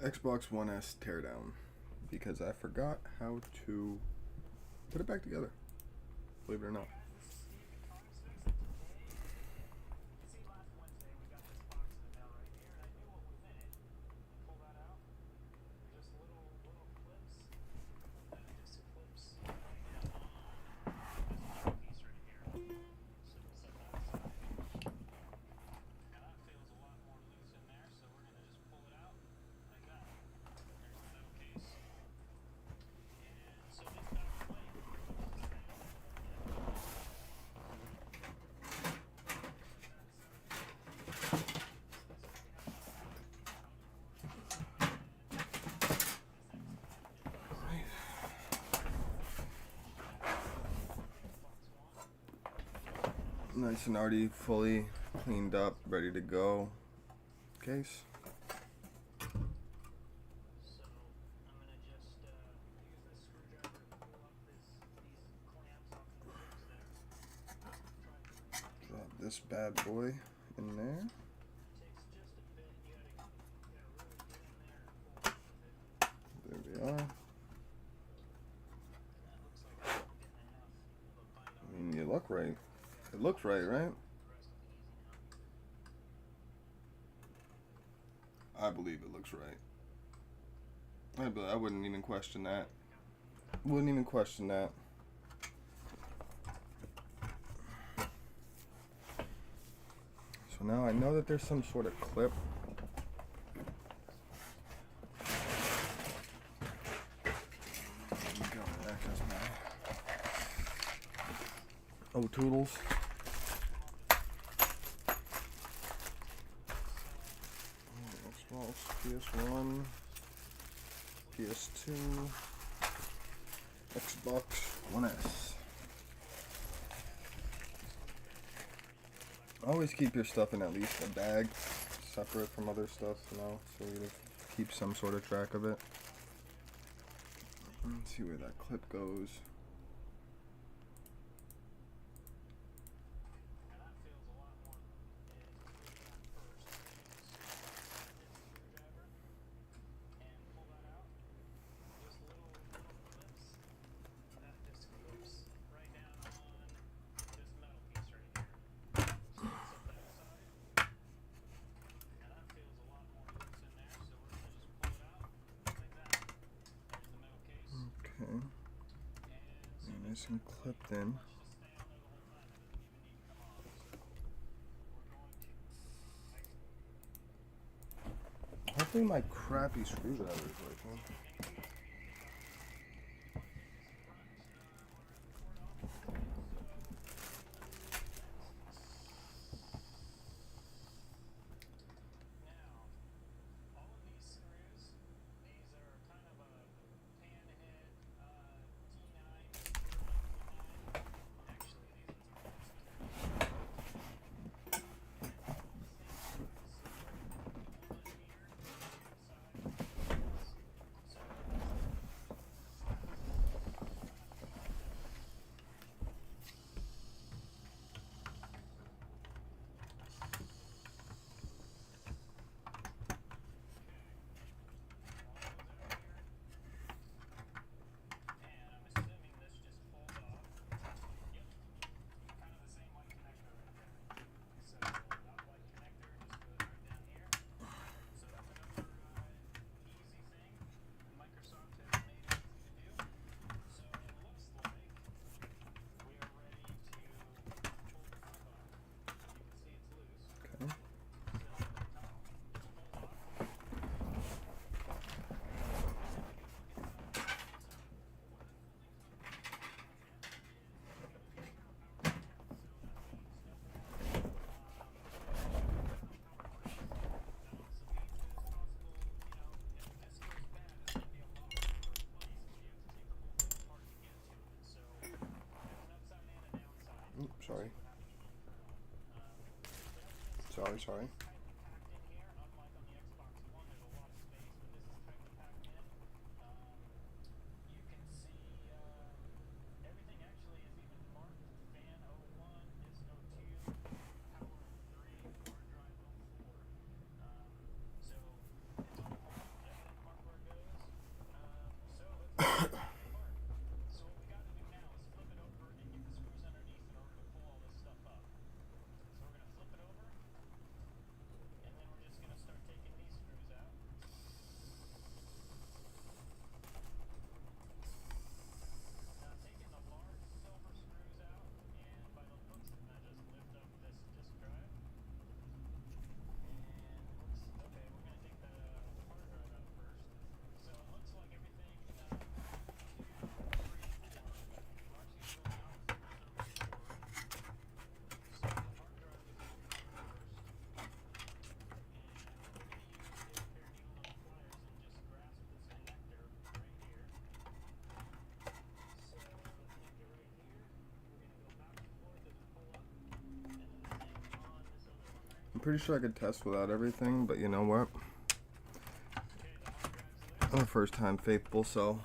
Xbox One S teardown because I forgot how to put it back together. Believe it or not. Nice and already fully cleaned up, ready to go case. Drop this bad boy in there. There we are. I mean, you look right. It looks right, right? I believe it looks right. I wouldn't even question that. Wouldn't even question that. So now I know that there's some sort of clip. Oh, Toodles. PS1, PS2, Xbox One S. Always keep your stuff in at least a bag, separate from other stuff, you know, so you keep some sort of track of it. Let's see where that clip goes. Okay. Nice and clipped in. Hopefully my crappy screwdriver is working. Oops, sorry. Sorry. I'm pretty sure I could test without everything, but you know what? I'm a first time faithful, so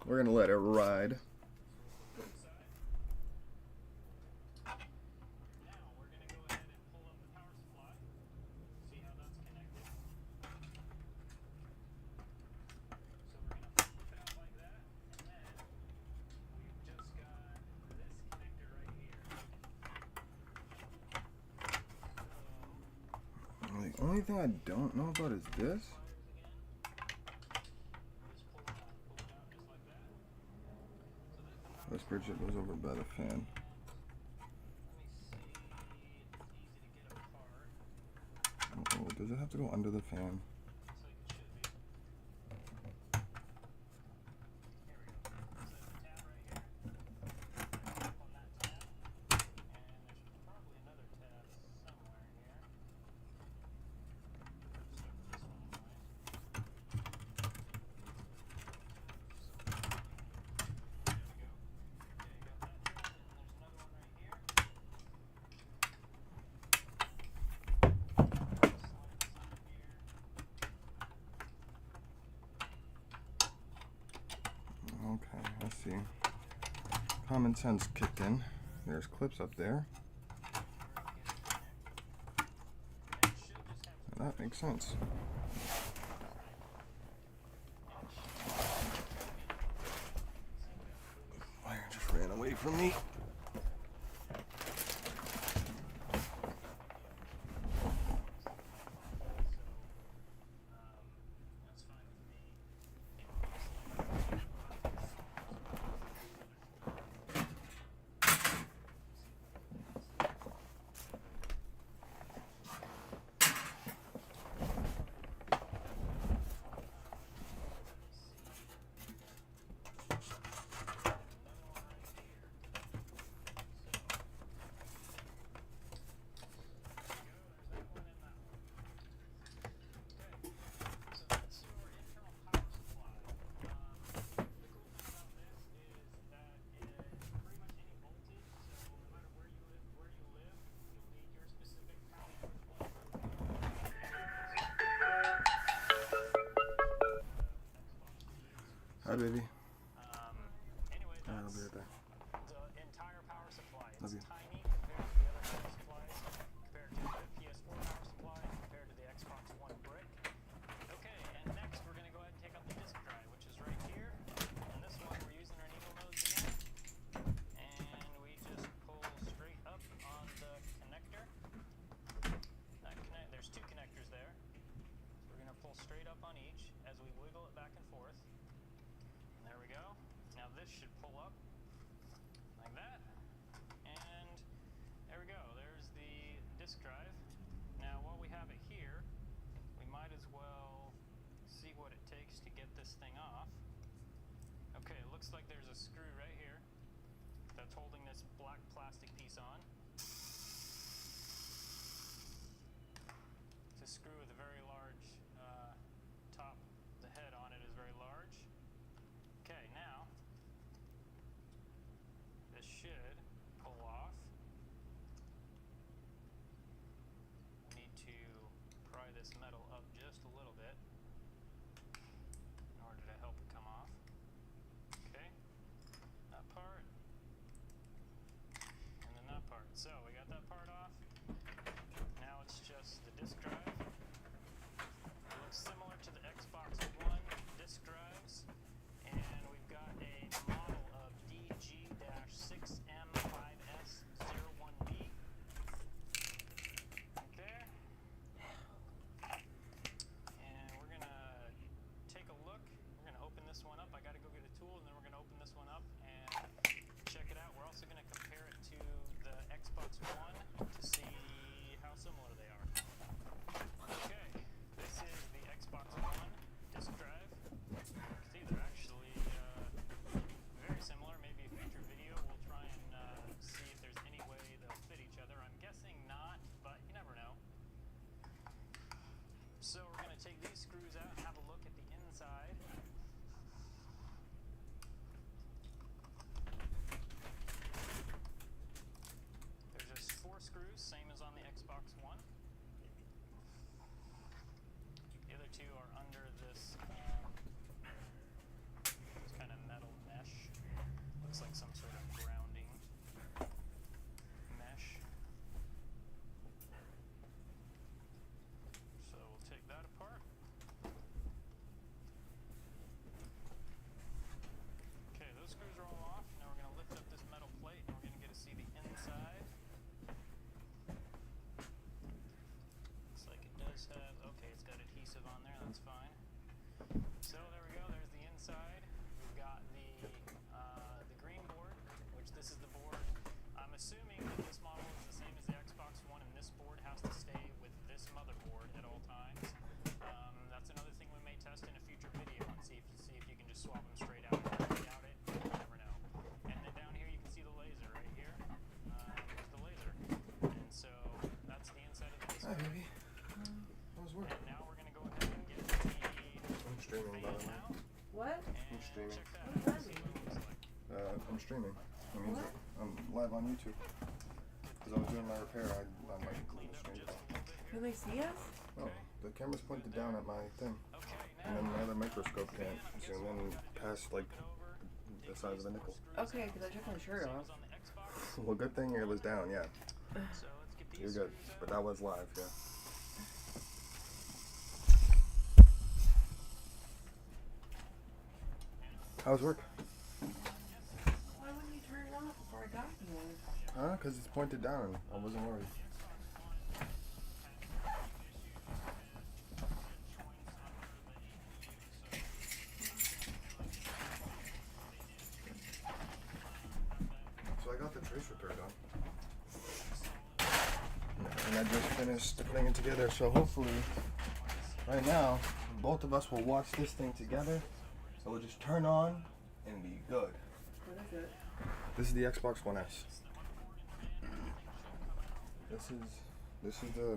we're gonna let it ride. The only thing I don't know about is this. This Bridget was over by the fan. Oh, does it have to go under the fan? Okay, let's see. Common sense kicked in. There's clips up there. And that makes sense. Wire just ran away from me. Hi, baby. Anyway, I'll that's be right back. the entire power supply. Love It's you. tiny compared to the other power supplies, compared to the PS4 power supply, compared to the Xbox One brick. Okay, and next we're going to go ahead and take out the disk drive, which is right here. And this one we're using our needle nose again. And we just pull straight up on the connector. There's two connectors there. So we're going to pull straight up on each as we wiggle it back and forth. There we go. Now this should pull up like that. And there we go. There's the disk drive. Now while we have it here, we might as well see what it takes to get this thing off. Okay, it looks like there's a screw right here that's holding this black plastic piece on. It's a screw with a very large top. The head on it is very large. Okay, now this should pull off. We need to pry this metal up just a little bit in order to help it come off. Okay, that part, and then that part. So we got that part off. Now it's just the disk drive. It looks similar to the Xbox One disk drives. And we've got a model of DG-6M5S01B. Right there. And we're going to take a look. We're going to open this one up. I got to go get a tool, and then we're going to open this one up and check it out. We're also going to compare it to the Xbox One to see how similar they are. Okay, this is the Xbox One disk drive. See, they're actually very similar. Maybe a future video we'll try and see if there's any way they'll fit each other. I'm guessing not, but you never know. So we're going to take these screws out and have a look at the inside. There's just 4 screws, same as on the Xbox One. assuming that this model is the same as the Xbox One, and this board has to stay with this motherboard at all times. That's another thing we may test in a future video and see if you can just swap them straight out. I doubt it. You never know. And then down here you can see the laser right here. There's the laser, and so that's the inside of the display. Hi, baby. How's work? And now we're gonna go ahead and get the I'm streaming, by the way. out. What? And streaming. check that What out. does See that what it looks like. I'm streaming. That means What? that I'm live on YouTube. Because I was doing my repair, I'm like Cleaned up streaming. just a little bit here. Can they see us? Oh, the camera's pointed down at my thing. Okay, And now then my other microscope can't zoom in past like the size of a nickel. Okay, because I took my shirt off. on the Xbox. Well, good thing it was down, yeah. So let's get these You're good. screws But out. that was live, yeah. How's work? Why wouldn't you turn it off before I got here? Huh? Because it's pointed down. I wasn't worried. So I got the trace repair done. And I just finished putting it together, so hopefully, right now, both of us will watch this thing together. So we'll just turn on and be good. What is it? This is the Xbox One S. This is the